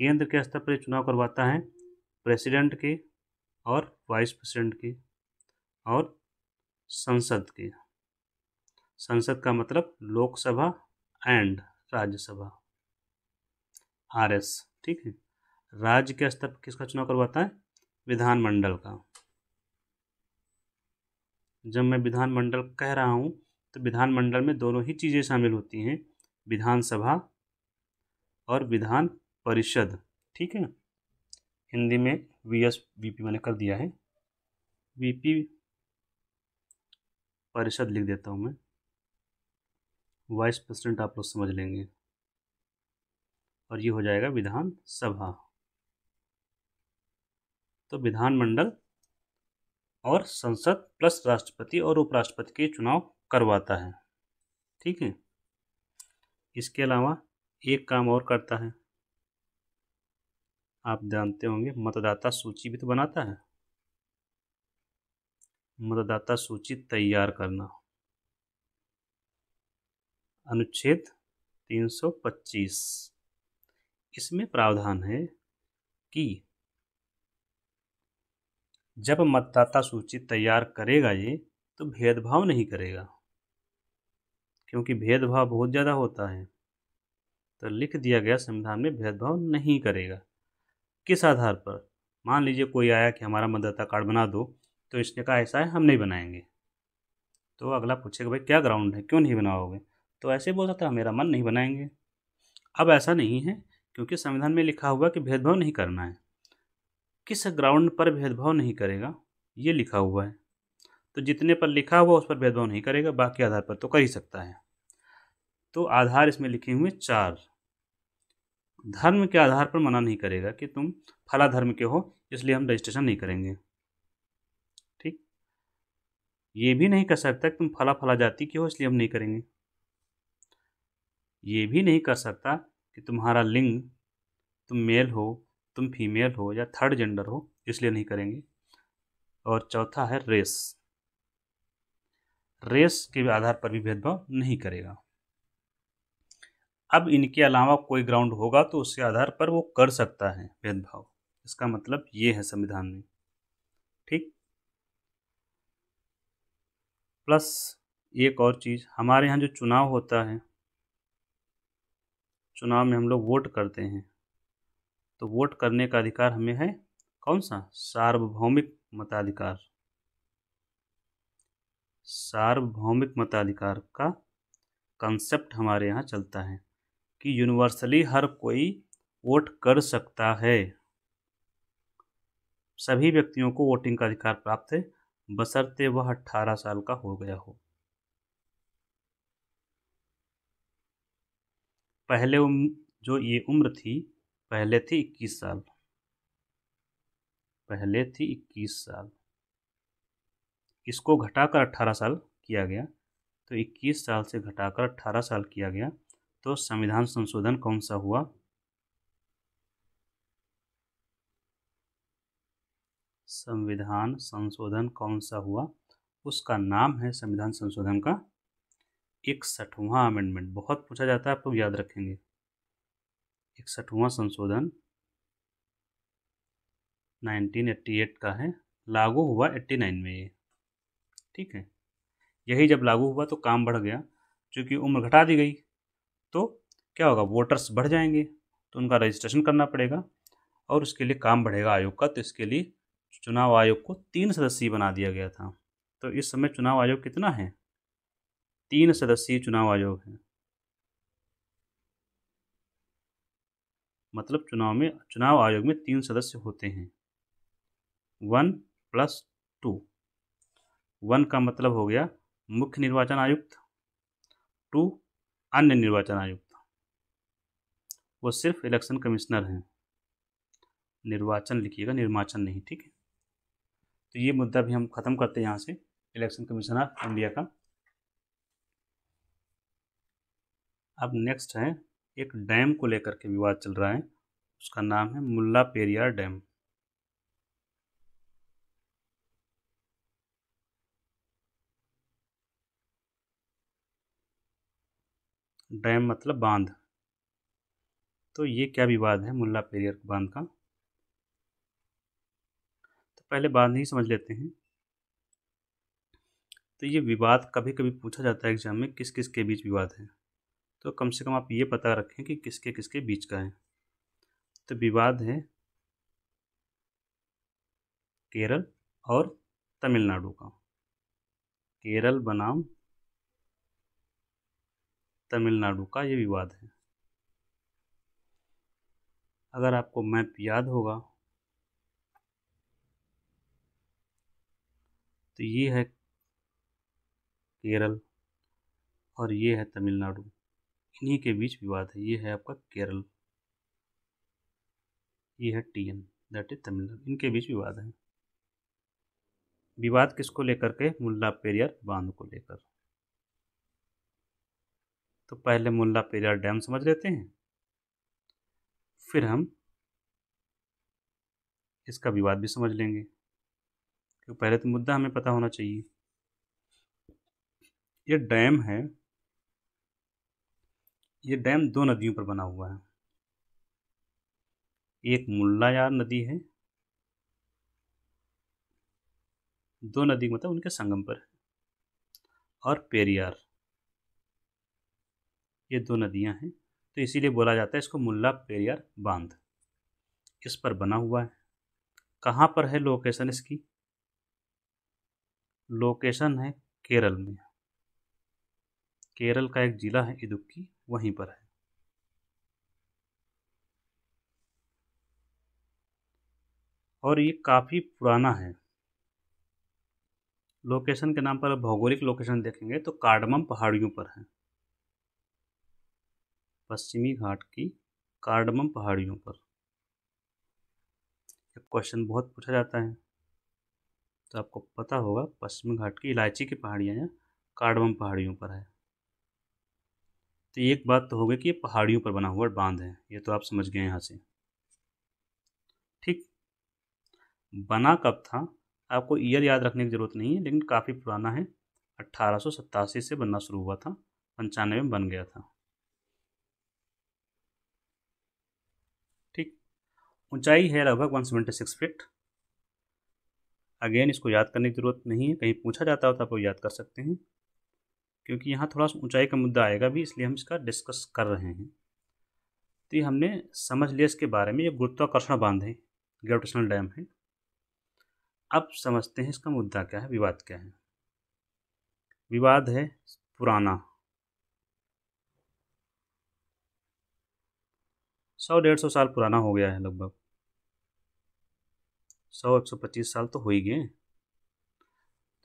केंद्र के स्तर पर चुनाव करवाता है प्रेसिडेंट के और वाइस प्रेसिडेंट के और संसद के। संसद का मतलब लोकसभा एंड राज्यसभा, आरएस। ठीक है, राज्य के स्तर पर किसका चुनाव करवाता है? विधानमंडल का। जब मैं विधानमंडल कह रहा हूँ तो विधानमंडल में दोनों ही चीज़ें शामिल होती हैं, विधानसभा और विधान परिषद। ठीक है, हिंदी में वीपी मैंने कर दिया है, वीपी परिषद लिख देता हूँ मैं, वाइस प्रेसिडेंट आप लोग समझ लेंगे, और ये हो जाएगा विधानसभा। तो विधानमंडल और संसद प्लस राष्ट्रपति और उपराष्ट्रपति के चुनाव करवाता है। ठीक है, इसके अलावा एक काम और करता है, आप जानते होंगे, मतदाता सूची भी तो बनाता है। मतदाता सूची तैयार करना, अनुच्छेद 325, इसमें प्रावधान है कि जब मतदाता सूची तैयार करेगा ये, तो भेदभाव नहीं करेगा, क्योंकि भेदभाव बहुत ज़्यादा होता है। तो लिख दिया गया संविधान में भेदभाव नहीं करेगा। किस आधार पर? मान लीजिए कोई आया कि हमारा मतदाता कार्ड बना दो, तो इसने कहा ऐसा है हम नहीं बनाएंगे, तो अगला पूछेगा भाई क्या ग्राउंड है, क्यों नहीं बनाओगे? तो ऐसे बोल सकता है मेरा मन नहीं, बनाएंगे। अब ऐसा नहीं है, क्योंकि संविधान में लिखा हुआ कि भेदभाव नहीं करना है। किस ग्राउंड पर भेदभाव नहीं करेगा ये लिखा हुआ है, तो जितने पर लिखा हुआ उस पर भेदभाव नहीं करेगा, बाकी आधार पर तो कर ही सकता है। तो आधार इसमें लिखे हुए 4, धर्म के आधार पर मना नहीं करेगा कि तुम फला धर्म के हो इसलिए हम रजिस्ट्रेशन नहीं करेंगे। ठीक, ये भी नहीं कर सकता कि तुम फला फला जाति के हो इसलिए हम नहीं करेंगे। ये भी नहीं कर सकता कि तुम्हारा लिंग, तुम मेल हो, तुम फीमेल हो या थर्ड जेंडर हो इसलिए नहीं करेंगे। और चौथा है रेस। रेस के आधार पर भी भेदभाव नहीं करेगा। अब इनके अलावा कोई ग्राउंड होगा तो उसके आधार पर वो कर सकता है भेदभाव। इसका मतलब ये है संविधान में। ठीक। प्लस एक और चीज़, हमारे यहाँ जो चुनाव होता है, चुनाव में हम लोग वोट करते हैं, तो वोट करने का अधिकार हमें है कौन सा? सार्वभौमिक मताधिकार। सार्वभौमिक मताधिकार का कंसेप्ट हमारे यहाँ चलता है कि यूनिवर्सली हर कोई वोट कर सकता है। सभी व्यक्तियों को वोटिंग का अधिकार प्राप्त है बशर्ते वह 18 साल का हो गया हो। पहले जो ये उम्र थी, पहले थी 21 साल। पहले थी 21 साल, इसको घटाकर 18 साल किया गया। तो 21 साल से घटाकर 18 साल किया गया। तो संविधान संशोधन कौन सा हुआ? संविधान संशोधन कौन सा हुआ? उसका नाम है संविधान संशोधन का 61वां अमेंडमेंट। बहुत पूछा जाता है, आप लोग याद रखेंगे। 61वां संशोधन 1988 का है, लागू हुआ 89 में ये। ठीक है। यही जब लागू हुआ तो काम बढ़ गया, क्योंकि उम्र घटा दी गई तो क्या होगा, वोटर्स बढ़ जाएंगे तो उनका रजिस्ट्रेशन करना पड़ेगा और उसके लिए काम बढ़ेगा आयोग का। तो इसके लिए चुनाव आयोग को 3 सदस्यीय बना दिया गया था। तो इस समय चुनाव आयोग कितना है? 3 सदस्यीय चुनाव आयोग है। मतलब चुनाव आयोग में 3 सदस्य होते हैं। 1+2। 1 का मतलब हो गया मुख्य निर्वाचन आयुक्त, 2 अन्य निर्वाचन आयुक्त, वो सिर्फ इलेक्शन कमिश्नर हैं। निर्वाचन लिखिएगा, निर्वाचन नहीं। ठीक है। तो ये मुद्दा भी हम खत्म करते हैं यहाँ से, इलेक्शन कमीशन ऑफ इंडिया का। अब नेक्स्ट है, एक डैम को लेकर के विवाद चल रहा है, उसका नाम है मुल्ला पेरियार डैम। डैम मतलब बांध। तो ये क्या विवाद है मुल्ला पेरियार बांध का? तो पहले बांध ही समझ लेते हैं। तो ये विवाद कभी कभी पूछा जाता है एग्जाम में, किस किस के बीच विवाद है। तो कम से कम आप ये पता रखें कि किसके किसके बीच का है। तो विवाद है केरल और तमिलनाडु का। केरल बनाम तमिलनाडु का ये विवाद है। अगर आपको मैप याद होगा तो ये है केरल और ये है तमिलनाडु, इन्हीं के बीच विवाद है। ये है आपका केरल, ये है TN, दैट इज तमिलनाडु, इनके बीच विवाद है। विवाद किसको लेकर के? मुल्ला पेरियार बांध को लेकर। तो पहले मुल्ला पेरियार डैम समझ लेते हैं, फिर हम इसका विवाद भी समझ लेंगे, क्योंकि पहले तो मुद्दा हमें पता होना चाहिए। ये डैम है, ये डैम 2 नदियों पर बना हुआ है। एक मुल्लायार नदी है, 2 नदी मतलब उनके संगम पर है, और पेरियार, ये 2 नदियां हैं। तो इसीलिए बोला जाता है इसको मुल्ला पेरियार बांध। इस पर बना हुआ है। कहाँ पर है लोकेशन इसकी? लोकेशन है केरल में। केरल का एक जिला है इदुक्की, वहीं पर है। और ये काफ़ी पुराना है। लोकेशन के नाम पर भौगोलिक लोकेशन देखेंगे तो कार्डमम पहाड़ियों पर है, पश्चिमी घाट की कार्डमम पहाड़ियों पर। एक क्वेश्चन बहुत पूछा जाता है, तो आपको पता होगा पश्चिमी घाट की इलायची की पहाड़ियाँ या कार्डमम पहाड़ियों पर है। तो एक बात तो हो गई कि ये पहाड़ियों पर बना हुआ बांध है, ये तो आप समझ गए यहाँ से। ठीक, बना कब था आपको ईयर याद रखने की ज़रूरत नहीं है, लेकिन काफ़ी पुराना है। 1887 से बनना शुरू हुआ था, 95 में बन गया था। ठीक, ऊंचाई है लगभग 176 फीट। अगेन इसको याद करने की ज़रूरत नहीं है, कहीं पूछा जाता हो तो आप लोग याद कर सकते हैं, क्योंकि यहाँ थोड़ा सा ऊंचाई का मुद्दा आएगा भी, इसलिए हम इसका डिस्कस कर रहे हैं। तो ये हमने समझ लिया इसके बारे में, ये गुरुत्वाकर्षण बांध है, ग्रेविटेशनल डैम है। अब समझते हैं इसका मुद्दा क्या है, विवाद क्या है। विवाद है पुराना, 100-150 साल पुराना हो गया है, लगभग 100-125 साल तो हो ही गए।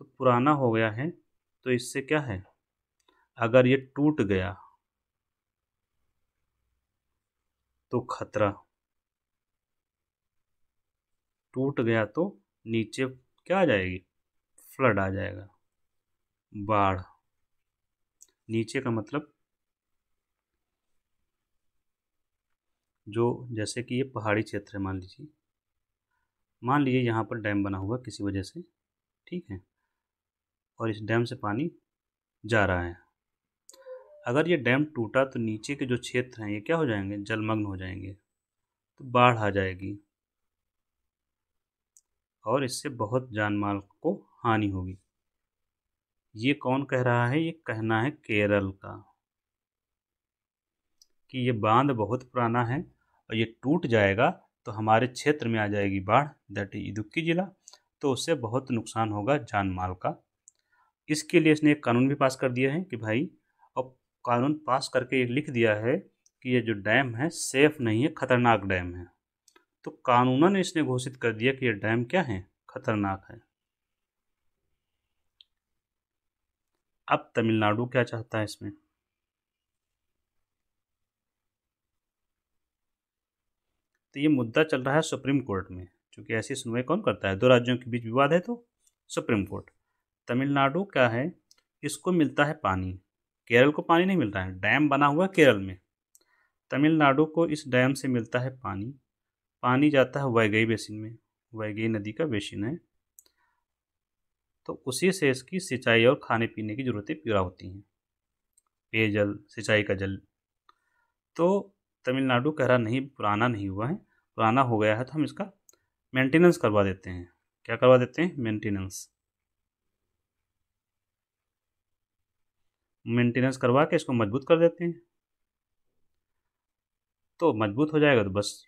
तो पुराना हो गया है, तो इससे क्या है, अगर ये टूट गया तो खतरा, टूट गया तो नीचे क्या आ जाएगी, फ्लड आ जाएगा, बाढ़। नीचे का मतलब जो, जैसे कि ये पहाड़ी क्षेत्र है, मान लीजिए यहाँ पर डैम बना हुआ किसी वजह से, ठीक है, और इस डैम से पानी जा रहा है। अगर ये डैम टूटा तो नीचे के जो क्षेत्र हैं ये क्या हो जाएंगे, जलमग्न हो जाएंगे, तो बाढ़ आ जाएगी और इससे बहुत जान माल को हानि होगी। ये कौन कह रहा है, ये कहना है केरल का, कि ये बांध बहुत पुराना है और ये टूट जाएगा तो हमारे क्षेत्र में आ जाएगी बाढ़, दैट इज इदुक्की जिला, तो उससे बहुत नुकसान होगा जान माल का। इसके लिए इसने एक कानून भी पास कर दिया है कि भाई, और कानून पास करके ये लिख दिया है कि ये जो डैम है सेफ नहीं है, खतरनाक डैम है। तो कानूनन इसने घोषित कर दिया कि ये डैम क्या है, खतरनाक है। अब तमिलनाडु क्या चाहता है इसमें, तो ये मुद्दा चल रहा है सुप्रीम कोर्ट में, क्योंकि ऐसी सुनवाई कौन करता है, दो राज्यों के बीच विवाद है तो सुप्रीम कोर्ट। तमिलनाडु क्या है, इसको मिलता है पानी, केरल को पानी नहीं मिल रहा है, डैम बना हुआ केरल में, तमिलनाडु को इस डैम से मिलता है पानी। पानी जाता है वैगई बेसिन में, वैगई नदी का बेसिन है, तो उसी से इसकी सिंचाई और खाने पीने की ज़रूरतें पूरा होती हैं, पेयजल, सिंचाई का जल। तो तमिलनाडु कह रहा नहीं, पुराना नहीं हुआ है, पुराना हो गया है तो हम इसका मेंटेनेंस करवा देते हैं। क्या करवा देते हैं, मेंटेनेंस। मेंटेनेंस करवा के इसको मजबूत कर देते हैं, तो मजबूत हो जाएगा तो बस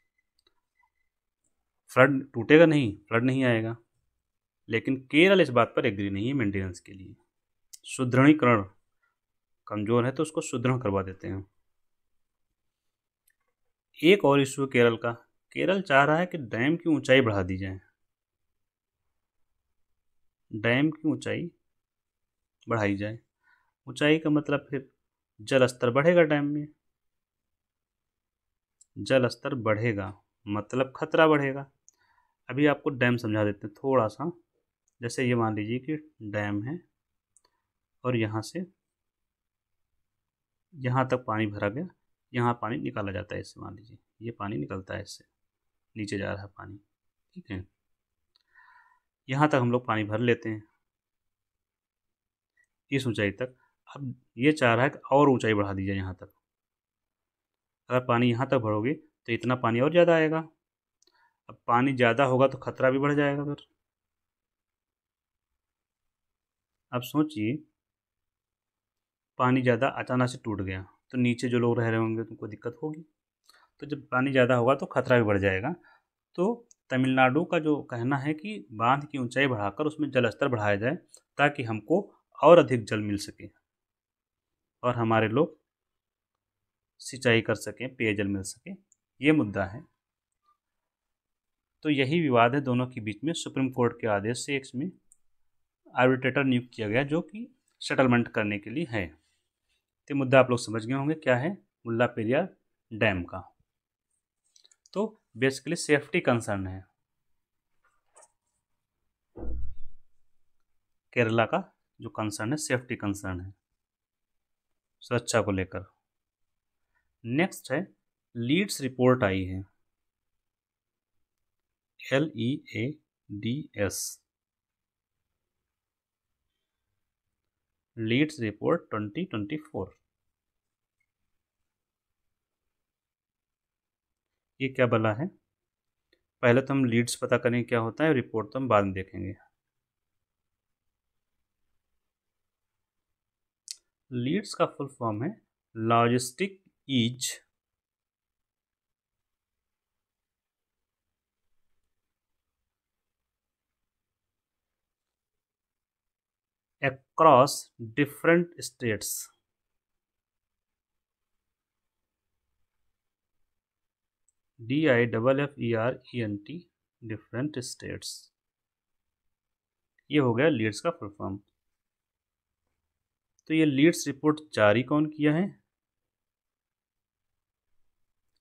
फ्लड टूटेगा नहीं, फ्लड नहीं आएगा। लेकिन केरल इस बात पर एग्री नहीं है मेंटेनेंस के लिए, सुदृढ़ीकरण, कमज़ोर है तो उसको सुदृढ़ करवा देते हैं। एक और इशू केरल का, केरल चाह रहा है कि डैम की ऊंचाई बढ़ा दी जाए, डैम की ऊंचाई बढ़ाई जाए। ऊंचाई का मतलब फिर जल स्तर बढ़ेगा, डैम में जल स्तर बढ़ेगा मतलब खतरा बढ़ेगा। अभी आपको डैम समझा देते हैं थोड़ा सा। जैसे ये मान लीजिए कि डैम है और यहाँ से यहाँ तक पानी भरा गया, यहाँ पानी निकाला जाता है इससे, मान लीजिए ये पानी निकलता है इससे, नीचे जा रहा है पानी, ठीक है, यहाँ तक हम लोग पानी भर लेते हैं इस ऊंचाई तक। अब ये चाह रहा है कि और ऊंचाई बढ़ा दी जाए यहाँ तक। अगर पानी यहाँ तक भरोगे तो इतना पानी और ज़्यादा आएगा, अब पानी ज़्यादा होगा तो खतरा भी बढ़ जाएगा फिर। अब सोचिए, पानी ज़्यादा अचानक से टूट गया तो नीचे जो लोग रह रहे होंगे तो उनको दिक्कत होगी, तो जब पानी ज़्यादा होगा तो खतरा भी बढ़ जाएगा। तो तमिलनाडु का जो कहना है कि बांध की ऊंचाई बढ़ाकर उसमें जल स्तर बढ़ाया जाए, ताकि हमको और अधिक जल मिल सके और हमारे लोग सिंचाई कर सकें, पेयजल मिल सके, ये मुद्दा है। तो यही विवाद है दोनों के बीच में। सुप्रीम कोर्ट के आदेश से इसमें आर्बिट्रेटर नियुक्त किया गया जो कि सेटलमेंट करने के लिए है। तो मुद्दा आप लोग समझ गए होंगे क्या है, मुल्ला पेरियार डैम का। तो बेसिकली सेफ्टी कंसर्न है। केरला का जो कंसर्न है, सेफ्टी कंसर्न है, सुरक्षा को लेकर। नेक्स्ट है लीड्स रिपोर्ट आई है, LEADS, लीड्स रिपोर्ट 2024। ये क्या बला है? पहले तो हम लीड्स पता करेंगे क्या होता है, रिपोर्ट तो हम बाद में देखेंगे। लीड्स का फुल फॉर्म है logistic ease across different states। DIFFERENT, different states. ये हो गया लीड्स का फुल फॉर्म। तो ये लीड्स रिपोर्ट जारी कौन किया है?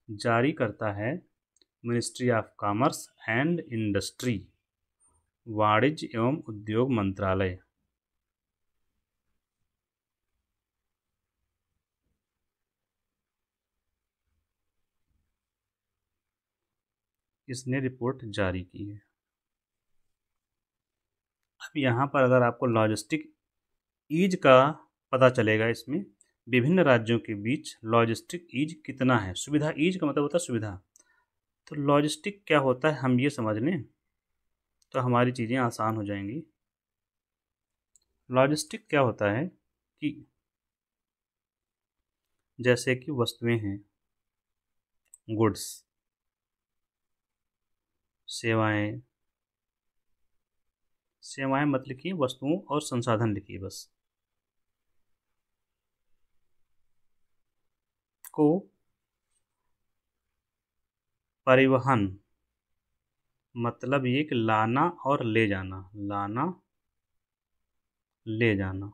जारी करता है ministry of commerce and industry, वाणिज्य एवं उद्योग मंत्रालय। इसने रिपोर्ट जारी की है। अब यहाँ पर अगर आपको लॉजिस्टिक ईज का पता चलेगा, इसमें विभिन्न राज्यों के बीच लॉजिस्टिक ईज कितना है। सुविधा, ईज का मतलब होता है सुविधा। तो लॉजिस्टिक क्या होता है हम ये समझ लें तो हमारी चीज़ें आसान हो जाएंगी। लॉजिस्टिक क्या होता है कि जैसे कि वस्तुएं हैं, गुड्स, सेवाएं, सेवाएं मत लिखिए, वस्तुओं और संसाधन लिखिए बस, को परिवहन मतलब ये कि लाना और ले जाना, लाना ले जाना।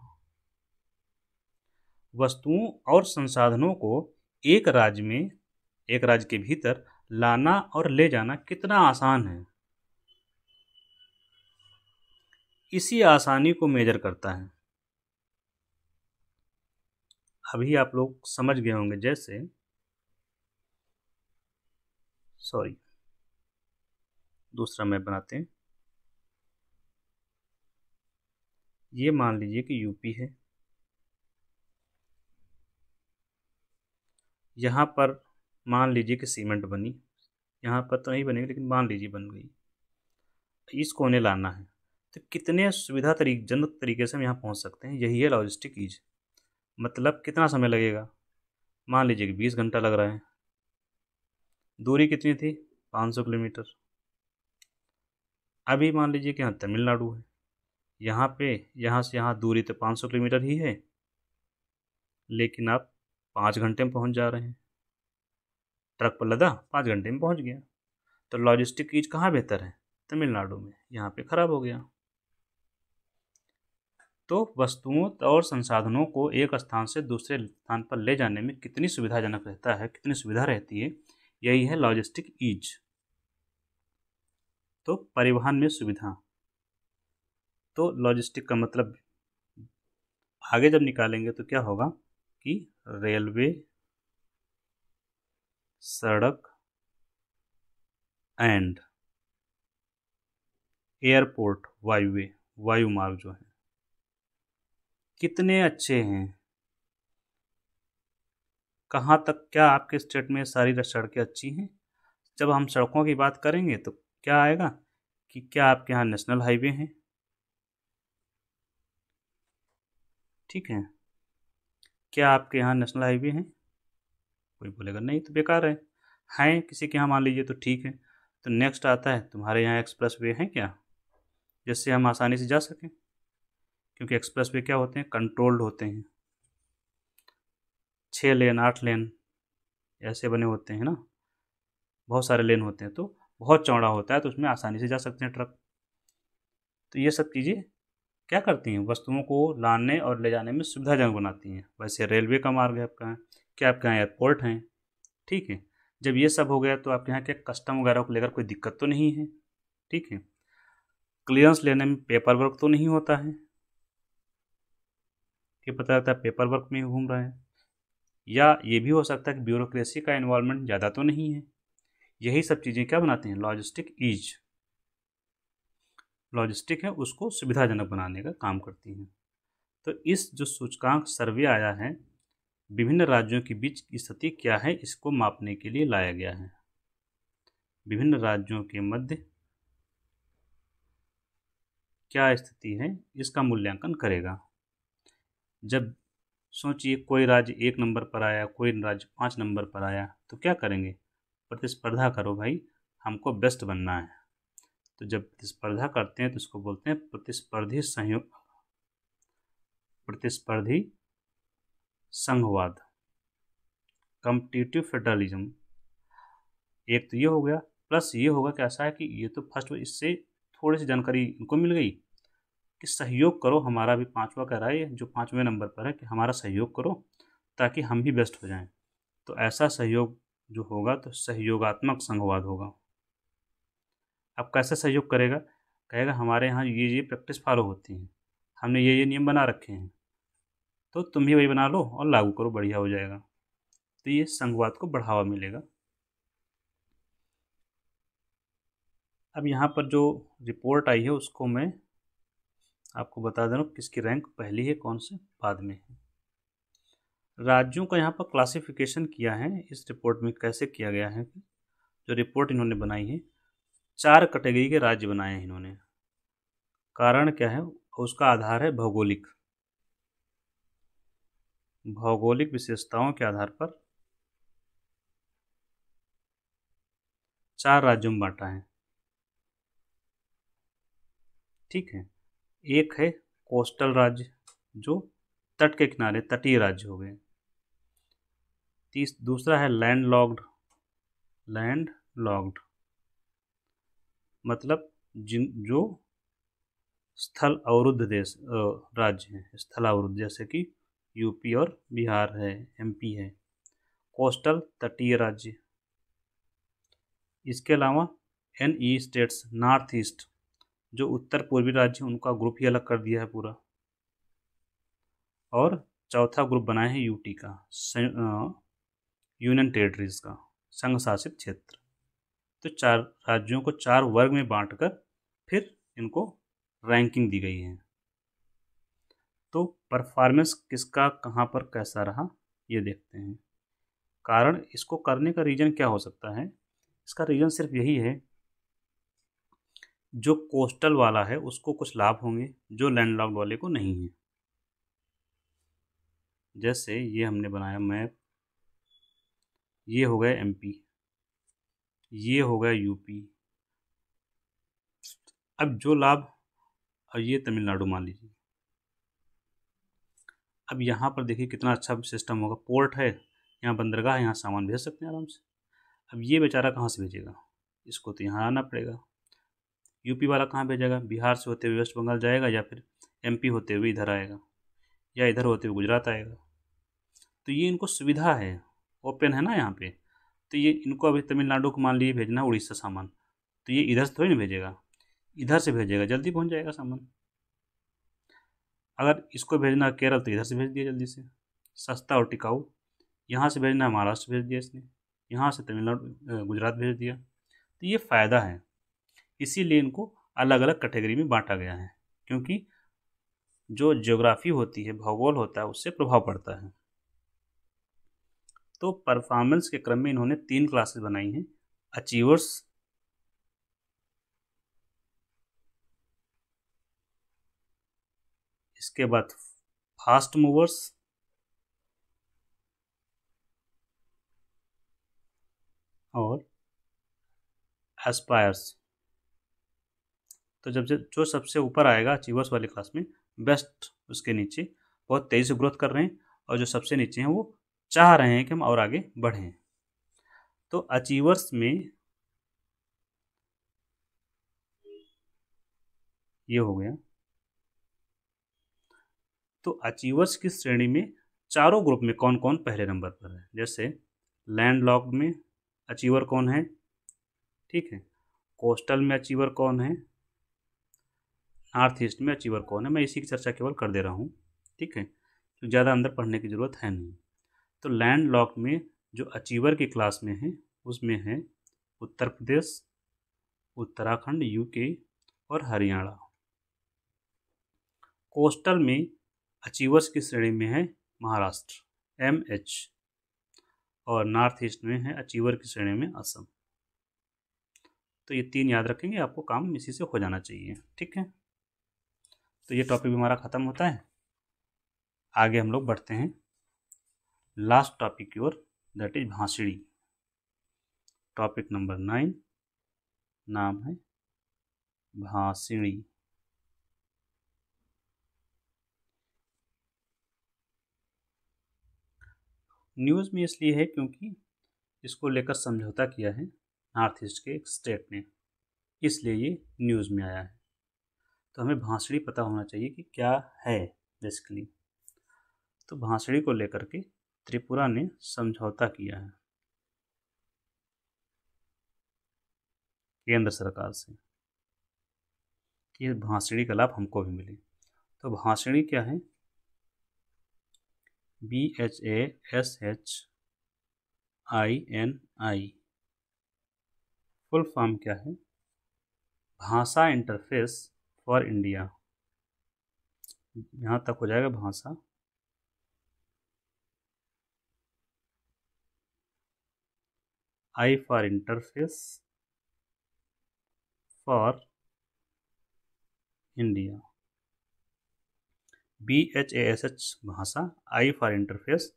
वस्तुओं और संसाधनों को एक राज्य में, एक राज्य के भीतर लाना और ले जाना कितना आसान है, इसी आसानी को मेजर करता है। अभी आप लोग समझ गए होंगे, जैसे दूसरा मैप बनाते हैं। ये मान लीजिए कि यूपी है, यहाँ पर मान लीजिए कि सीमेंट बनी, यहाँ पर तो नहीं बनेगी लेकिन मान लीजिए बन गई, इसको उन्हें लाना है। तो कितने सुविधाजनक तरीके से हम यहाँ पहुँच सकते हैं, यही है लॉजिस्टिक ईज। मतलब कितना समय लगेगा, मान लीजिए कि 20 घंटा लग रहा है। दूरी कितनी थी, 500 किलोमीटर। अभी मान लीजिए कि यहाँ तमिलनाडु है, यहाँ पे यहाँ से यहाँ दूरी तो 500 किलोमीटर ही है, लेकिन आप 5 घंटे में पहुँच जा रहे हैं। ट्रक पर लदा 5 घंटे में पहुँच गया। तो लॉजिस्टिक ईज कहाँ बेहतर है, तमिलनाडु में। यहाँ पे खराब हो गया। तो वस्तुओं और संसाधनों को एक स्थान से दूसरे स्थान पर ले जाने में कितनी सुविधाजनक रहता है, कितनी सुविधा रहती है, यही है लॉजिस्टिक ईज। तो परिवहन में सुविधा। तो लॉजिस्टिक का मतलब आगे जब निकालेंगे तो क्या होगा कि रेलवे, सड़क एंड एयरपोर्ट, वायुवे, वायु मार्ग जो है कितने अच्छे हैं। कहाँ तक, क्या आपके स्टेट में सारी सड़कें अच्छी हैं? जब हम सड़कों की बात करेंगे तो क्या आएगा कि क्या आपके यहाँ नेशनल हाईवे हैं? ठीक है, क्या आपके यहाँ नेशनल हाईवे हैं? कोई बोलेगा नहीं तो बेकार है। हैं किसी के यहाँ मान लीजिए तो ठीक है। तो नेक्स्ट आता है तुम्हारे यहाँ एक्सप्रेस वे हैं क्या, जिससे हम आसानी से जा सकें? क्योंकि एक्सप्रेस वे क्या होते हैं, कंट्रोल्ड होते हैं। 6 लेन 8 लेन ऐसे बने होते हैं ना, बहुत सारे लेन होते हैं, तो बहुत चौड़ा होता है, तो उसमें आसानी से जा सकते हैं ट्रक। तो ये सब चीज़ें क्या करती हैं, वस्तुओं को लाने और ले जाने में सुविधाजनक बनाती हैं। वैसे रेलवे का मार्ग है आपका, क्या आपके यहाँ एयरपोर्ट हैं? ठीक है। जब ये सब हो गया तो आपके यहाँ क्या कस्टम वगैरह को लेकर कोई दिक्कत तो नहीं है? ठीक है। क्लियरेंस लेने में पेपर वर्क तो नहीं होता है? कि पता लगता है पेपर वर्क में घूम रहे हैं, या ये भी हो सकता है कि ब्यूरोक्रेसी का इन्वॉल्वमेंट ज़्यादा तो नहीं है। यही सब चीज़ें क्या बनाते हैं, लॉजिस्टिक ईज, लॉजिस्टिक है उसको सुविधाजनक बनाने का काम करती हैं। तो इस जो सूचकांक सर्वे आया है, विभिन्न राज्यों के बीच की स्थिति क्या है इसको मापने के लिए लाया गया है। विभिन्न राज्यों के मध्य क्या स्थिति है इसका मूल्यांकन करेगा। जब सोचिए कोई राज्य 1 नंबर पर आया, कोई राज्य 5 नंबर पर आया, तो क्या करेंगे, प्रतिस्पर्धा करो भाई, हमको बेस्ट बनना है। तो जब प्रतिस्पर्धा करते हैं तो इसको बोलते हैं प्रतिस्पर्धी संयोग, प्रतिस्पर्धी संघवाद, कॉम्पिटिटिव फेडरलिज्म। एक तो ये हो गया, प्लस ये होगा कि ऐसा है कि ये तो फर्स्ट, इससे थोड़ी सी जानकारी इनको मिल गई कि सहयोग करो, हमारा भी 5वां कह रहा है जो 5वें नंबर पर है कि हमारा सहयोग करो ताकि हम भी बेस्ट हो जाएं। तो ऐसा सहयोग जो होगा तो सहयोगात्मक संघवाद होगा। अब कैसे सहयोग करेगा, कहेगा हमारे यहाँ ये प्रैक्टिस फॉलो होती है, हमने ये नियम बना रखे हैं, तो तुम भी वही बना लो और लागू करो, बढ़िया हो जाएगा। तो ये संघवाद को बढ़ावा मिलेगा। अब यहाँ पर जो रिपोर्ट आई है उसको मैं आपको बता दे रहा हूँ किसकी रैंक पहली है, कौन से बाद में है। राज्यों का यहाँ पर क्लासिफिकेशन किया है इस रिपोर्ट में, कैसे किया गया है कि जो रिपोर्ट इन्होंने बनाई है 4 कैटेगरी के राज्य बनाए हैं इन्होंने। कारण क्या है, उसका आधार है भौगोलिक, भौगोलिक विशेषताओं के आधार पर 4 राज्यों में बांटा है। ठीक है, एक है कोस्टल राज्य जो तट के किनारे तटीय राज्य हो गए। दूसरा है लैंड लॉक्ड मतलब जो स्थल अवरुद्ध देश राज्य हैं, स्थल अवरुद्ध, जैसे कि यूपी और बिहार है, एमपी है। कोस्टल तटीय राज्य। इसके अलावा NE स्टेट्स, नॉर्थ ईस्ट जो उत्तर पूर्वी राज्य, उनका ग्रुप ही अलग कर दिया है पूरा। और चौथा ग्रुप बनाया है यूटी का, यूनियन टेरिटरीज का, संघ शासित क्षेत्र। तो 4 राज्यों को 4 वर्ग में बांटकर फिर इनको रैंकिंग दी गई है। तो परफॉर्मेंस किसका कहाँ पर कैसा रहा ये देखते हैं। कारण इसको करने का रीज़न क्या हो सकता है, इसका रीज़न सिर्फ यही है, जो कोस्टल वाला है उसको कुछ लाभ होंगे जो लैंडलॉक्ड वाले को नहीं है। जैसे ये हमने बनाया मैप, ये हो गया MP, ये हो गया यूपी। अब जो लाभ, और ये तमिलनाडु मान लीजिए। अब यहाँ पर देखिए कितना अच्छा सिस्टम होगा, पोर्ट है, यहाँ बंदरगाह है, यहाँ सामान भेज सकते हैं आराम से। अब ये बेचारा कहाँ से भेजेगा, इसको तो यहाँ आना पड़ेगा। यूपी वाला कहाँ भेजेगा, बिहार से होते हुए वेस्ट बंगाल जाएगा, या फिर MP होते हुए इधर आएगा, या इधर होते हुए गुजरात आएगा। तो ये इनको सुविधा है, ओपन है ना यहाँ पे। तो ये इनको अभी तमिलनाडु को मान लीजिए भेजना उड़ीसा सामान, तो ये इधर से थोड़ी ना भेजेगा, इधर से भेजेगा, जल्दी पहुँच जाएगा सामान। अगर इसको भेजना केरल तो इधर से भेज दिया जल्दी से, सस्ता और टिकाऊ। यहाँ से भेजना है महाराष्ट्र भेज दिया इसने, यहाँ से तमिलनाडु गुजरात भेज दिया। तो ये फ़ायदा है, इसीलिए इनको अलग अलग कैटेगरी में बांटा गया है, क्योंकि जो ज्योग्राफी होती है, भूगोल होता है, उससे प्रभाव पड़ता है। तो परफॉर्मेंस के क्रम में इन्होंने 3 क्लासेस बनाई हैं, अचीवर्स, इसके बाद फास्ट मूवर्स, और एस्पायर्स। तो जब जो सबसे ऊपर आएगा अचीवर्स वाली क्लास में, बेस्ट उसके नीचे बहुत तेज़ी से ग्रोथ कर रहे हैं, और जो सबसे नीचे हैं वो चाह रहे हैं कि हम और आगे बढ़ें। तो अचीवर्स में ये हो गया। तो अचीवर्स की श्रेणी में चारों ग्रुप में कौन कौन पहले नंबर पर है, जैसे लैंड लॉक्ड में अचीवर कौन है, ठीक है, कोस्टल में अचीवर कौन है, नॉर्थ ईस्ट में अचीवर कौन है, मैं इसी की चर्चा केवल कर दे रहा हूँ, ठीक है। तो ज़्यादा अंदर पढ़ने की ज़रूरत है नहीं। तो लैंड लॉक में जो अचीवर की क्लास में है उसमें है उत्तर प्रदेश, उत्तराखंड, यूके और हरियाणा। कोस्टल में अचीवर्स की श्रेणी में है महाराष्ट्र MH, और नॉर्थ ईस्ट में है अचीवर की श्रेणी में असम। तो ये 3 याद रखेंगे, आपको काम इसी से हो जाना चाहिए। ठीक है, तो ये टॉपिक हमारा ख़त्म होता है। आगे हम लोग बढ़ते हैं लास्ट टॉपिक की ओर, that is Bhashini. Topic number 9, नाम है भाषणी। न्यूज़ में इसलिए है क्योंकि इसको लेकर समझौता किया है नॉर्थ ईस्ट के एक स्टेट ने, इसलिए ये न्यूज़ में आया है। तो हमें भाषणी पता होना चाहिए कि क्या है बेसिकली। तो भाषणी को लेकर के त्रिपुरा ने समझौता किया है केंद्र सरकार से कि भाषणी का लाभ हमको भी मिले। तो भाषणी क्या है? BHASHINI। फुल फॉर्म क्या है? भाषा इंटरफेस फॉर इंडिया। यहाँ तक हो जाएगा भाषा I for interface for India. BHASH भाषा, I फॉर इंटरफेस,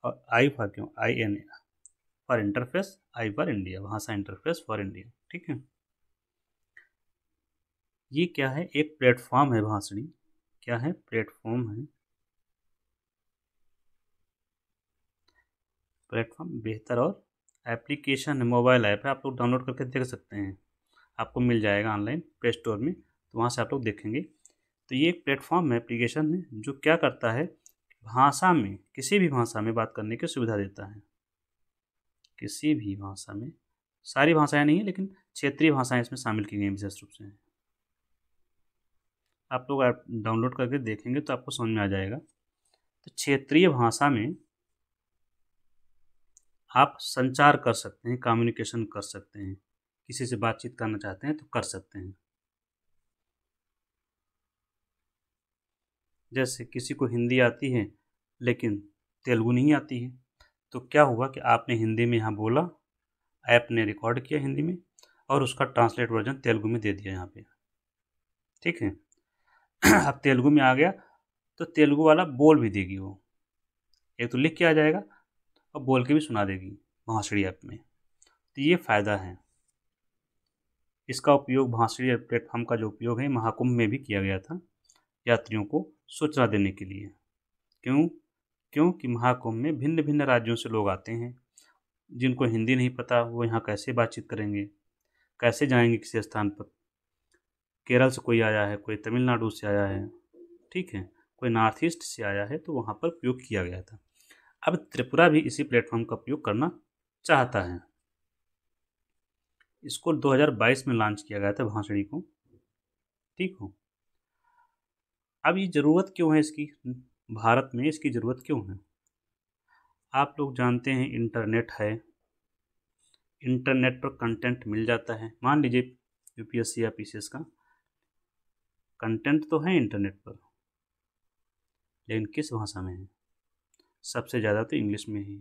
और I फॉर क्यों IN for interface, I for India, भाषा इंटरफेस फॉर इंडिया। ठीक है, ये क्या है? एक प्लेटफॉर्म है भाषणी। क्या है? प्लेटफॉर्म है। प्लेटफॉर्म बेहतर और एप्लीकेशन है, मोबाइल ऐप है, आप लोग डाउनलोड करके देख सकते हैं, आपको मिल जाएगा ऑनलाइन प्ले स्टोर में, तो वहाँ से आप लोग देखेंगे। तो ये एक प्लेटफॉर्म है, एप्लीकेशन है, जो क्या करता है, भाषा में, किसी भी भाषा में बात करने की सुविधा देता है। किसी भी भाषा में, सारी भाषाएं नहीं है लेकिन क्षेत्रीय भाषाएं इसमें शामिल की गई विशेष रूप से। आप लोग ऐप डाउनलोड करके देखेंगे तो आपको समझ में आ जाएगा। तो क्षेत्रीय भाषा में आप संचार कर सकते हैं, कम्युनिकेशन कर सकते हैं, किसी से बातचीत करना चाहते हैं तो कर सकते हैं। जैसे किसी को हिंदी आती है लेकिन तेलुगु नहीं आती है, तो क्या हुआ कि आपने हिंदी में यहाँ बोला, ऐप ने रिकॉर्ड किया हिंदी में और उसका ट्रांसलेट वर्जन तेलुगु में दे दिया यहाँ पे। ठीक है, अब तेलुगु में आ गया तो तेलुगु वाला बोल भी देगी वो, एक तो लिख के आ जाएगा और बोल के भी सुना देगी भाषणी ऐप में। तो ये फ़ायदा है इसका। उपयोग भाषणी प्लेटफॉर्म का जो उपयोग है महाकुंभ में भी किया गया था, यात्रियों को सूचना देने के लिए। क्योंकि महाकुंभ में भिन्न भिन्न राज्यों से लोग आते हैं, जिनको हिंदी नहीं पता वो यहाँ कैसे बातचीत करेंगे, कैसे जाएंगे किसी स्थान पर। केरल से कोई आया है, कोई तमिलनाडु से आया है, ठीक है, कोई नॉर्थ ईस्ट से आया है, तो वहाँ पर उपयोग किया गया था। अब त्रिपुरा भी इसी प्लेटफॉर्म का उपयोग करना चाहता है। इसको 2022 में लॉन्च किया गया था भाषणी को। ठीक हो, अब ये ज़रूरत क्यों है इसकी, भारत में इसकी ज़रूरत क्यों है? आप लोग जानते हैं इंटरनेट है, इंटरनेट पर कंटेंट मिल जाता है। मान लीजिए UPSC या PCS का कंटेंट तो है इंटरनेट पर, लेकिन किस भाषा में है? सबसे ज़्यादा तो इंग्लिश में ही,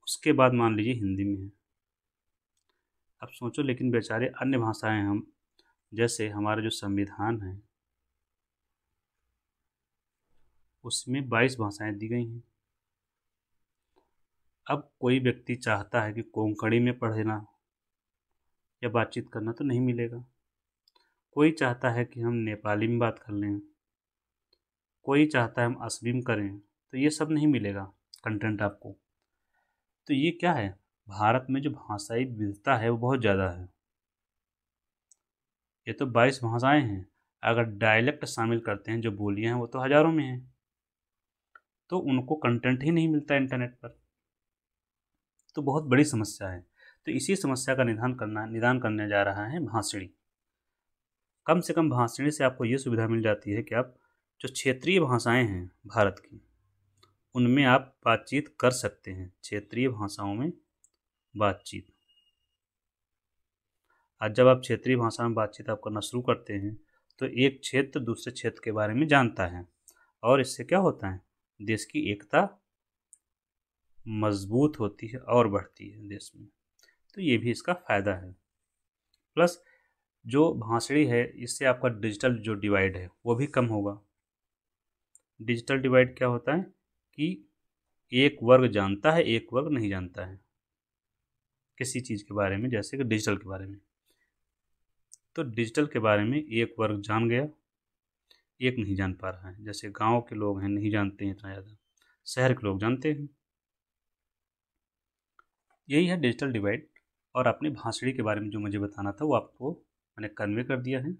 उसके बाद मान लीजिए हिंदी में है। अब सोचो, लेकिन बेचारे अन्य भाषाएं, हम जैसे हमारा जो संविधान है उसमें 22 भाषाएं दी गई हैं। अब कोई व्यक्ति चाहता है कि कोंकणी में पढ़ना या बातचीत करना, तो नहीं मिलेगा। कोई चाहता है कि हम नेपाली में बात कर लें, कोई चाहता है हम असमी में करें, तो ये सब नहीं मिलेगा कंटेंट आपको। तो ये क्या है, भारत में जो भाषाई विविधता है वो बहुत ज़्यादा है। ये तो 22 भाषाएं हैं, अगर डायलेक्ट शामिल करते हैं, जो बोलियां हैं, वो तो हज़ारों में हैं, तो उनको कंटेंट ही नहीं मिलता इंटरनेट पर। तो बहुत बड़ी समस्या है। तो इसी समस्या का निदान करने जा रहा है भाषणी। कम से कम भाषणी से आपको ये सुविधा मिल जाती है कि आप जो क्षेत्रीय भाषाएं हैं भारत की, उनमें आप बातचीत कर सकते हैं, क्षेत्रीय भाषाओं में बातचीत। आज जब आप क्षेत्रीय भाषा में बातचीत आप करना शुरू करते हैं तो एक क्षेत्र दूसरे क्षेत्र के बारे में जानता है, और इससे क्या होता है, देश की एकता मजबूत होती है और बढ़ती है देश में। तो ये भी इसका फ़ायदा है। प्लस जो भाषणी है, इससे आपका डिजिटल जो डिवाइड है वो भी कम होगा। डिजिटल डिवाइड क्या होता है कि एक वर्ग जानता है, एक वर्ग नहीं जानता है किसी चीज़ के बारे में, जैसे कि डिजिटल के बारे में। तो डिजिटल के बारे में एक वर्ग जान गया, एक नहीं जान पा रहा है। जैसे गांव के लोग हैं, नहीं जानते हैं इतना ज़्यादा, शहर के लोग जानते हैं। यही है डिजिटल डिवाइड। और अपनी भाषणी के बारे में जो मुझे बताना था वो आपको मैंने कन्वे कर दिया है।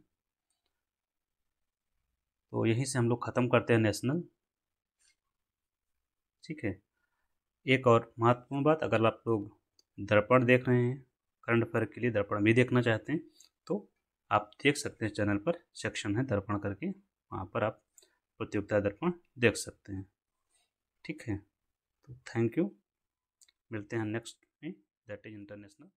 तो यहीं से हम लोग ख़त्म करते हैं नेशनल। ठीक है। एक और महत्वपूर्ण बात, अगर आप लोग दर्पण देख रहे हैं, करंट अफेयर के लिए दर्पण भी देखना चाहते हैं, तो आप देख सकते हैं, चैनल पर सेक्शन है दर्पण करके, वहाँ पर आप प्रतियोगिता दर्पण देख सकते हैं। ठीक है। तो थैंक यू, मिलते हैं नेक्स्ट में, दैट इज इंटरनेशनल।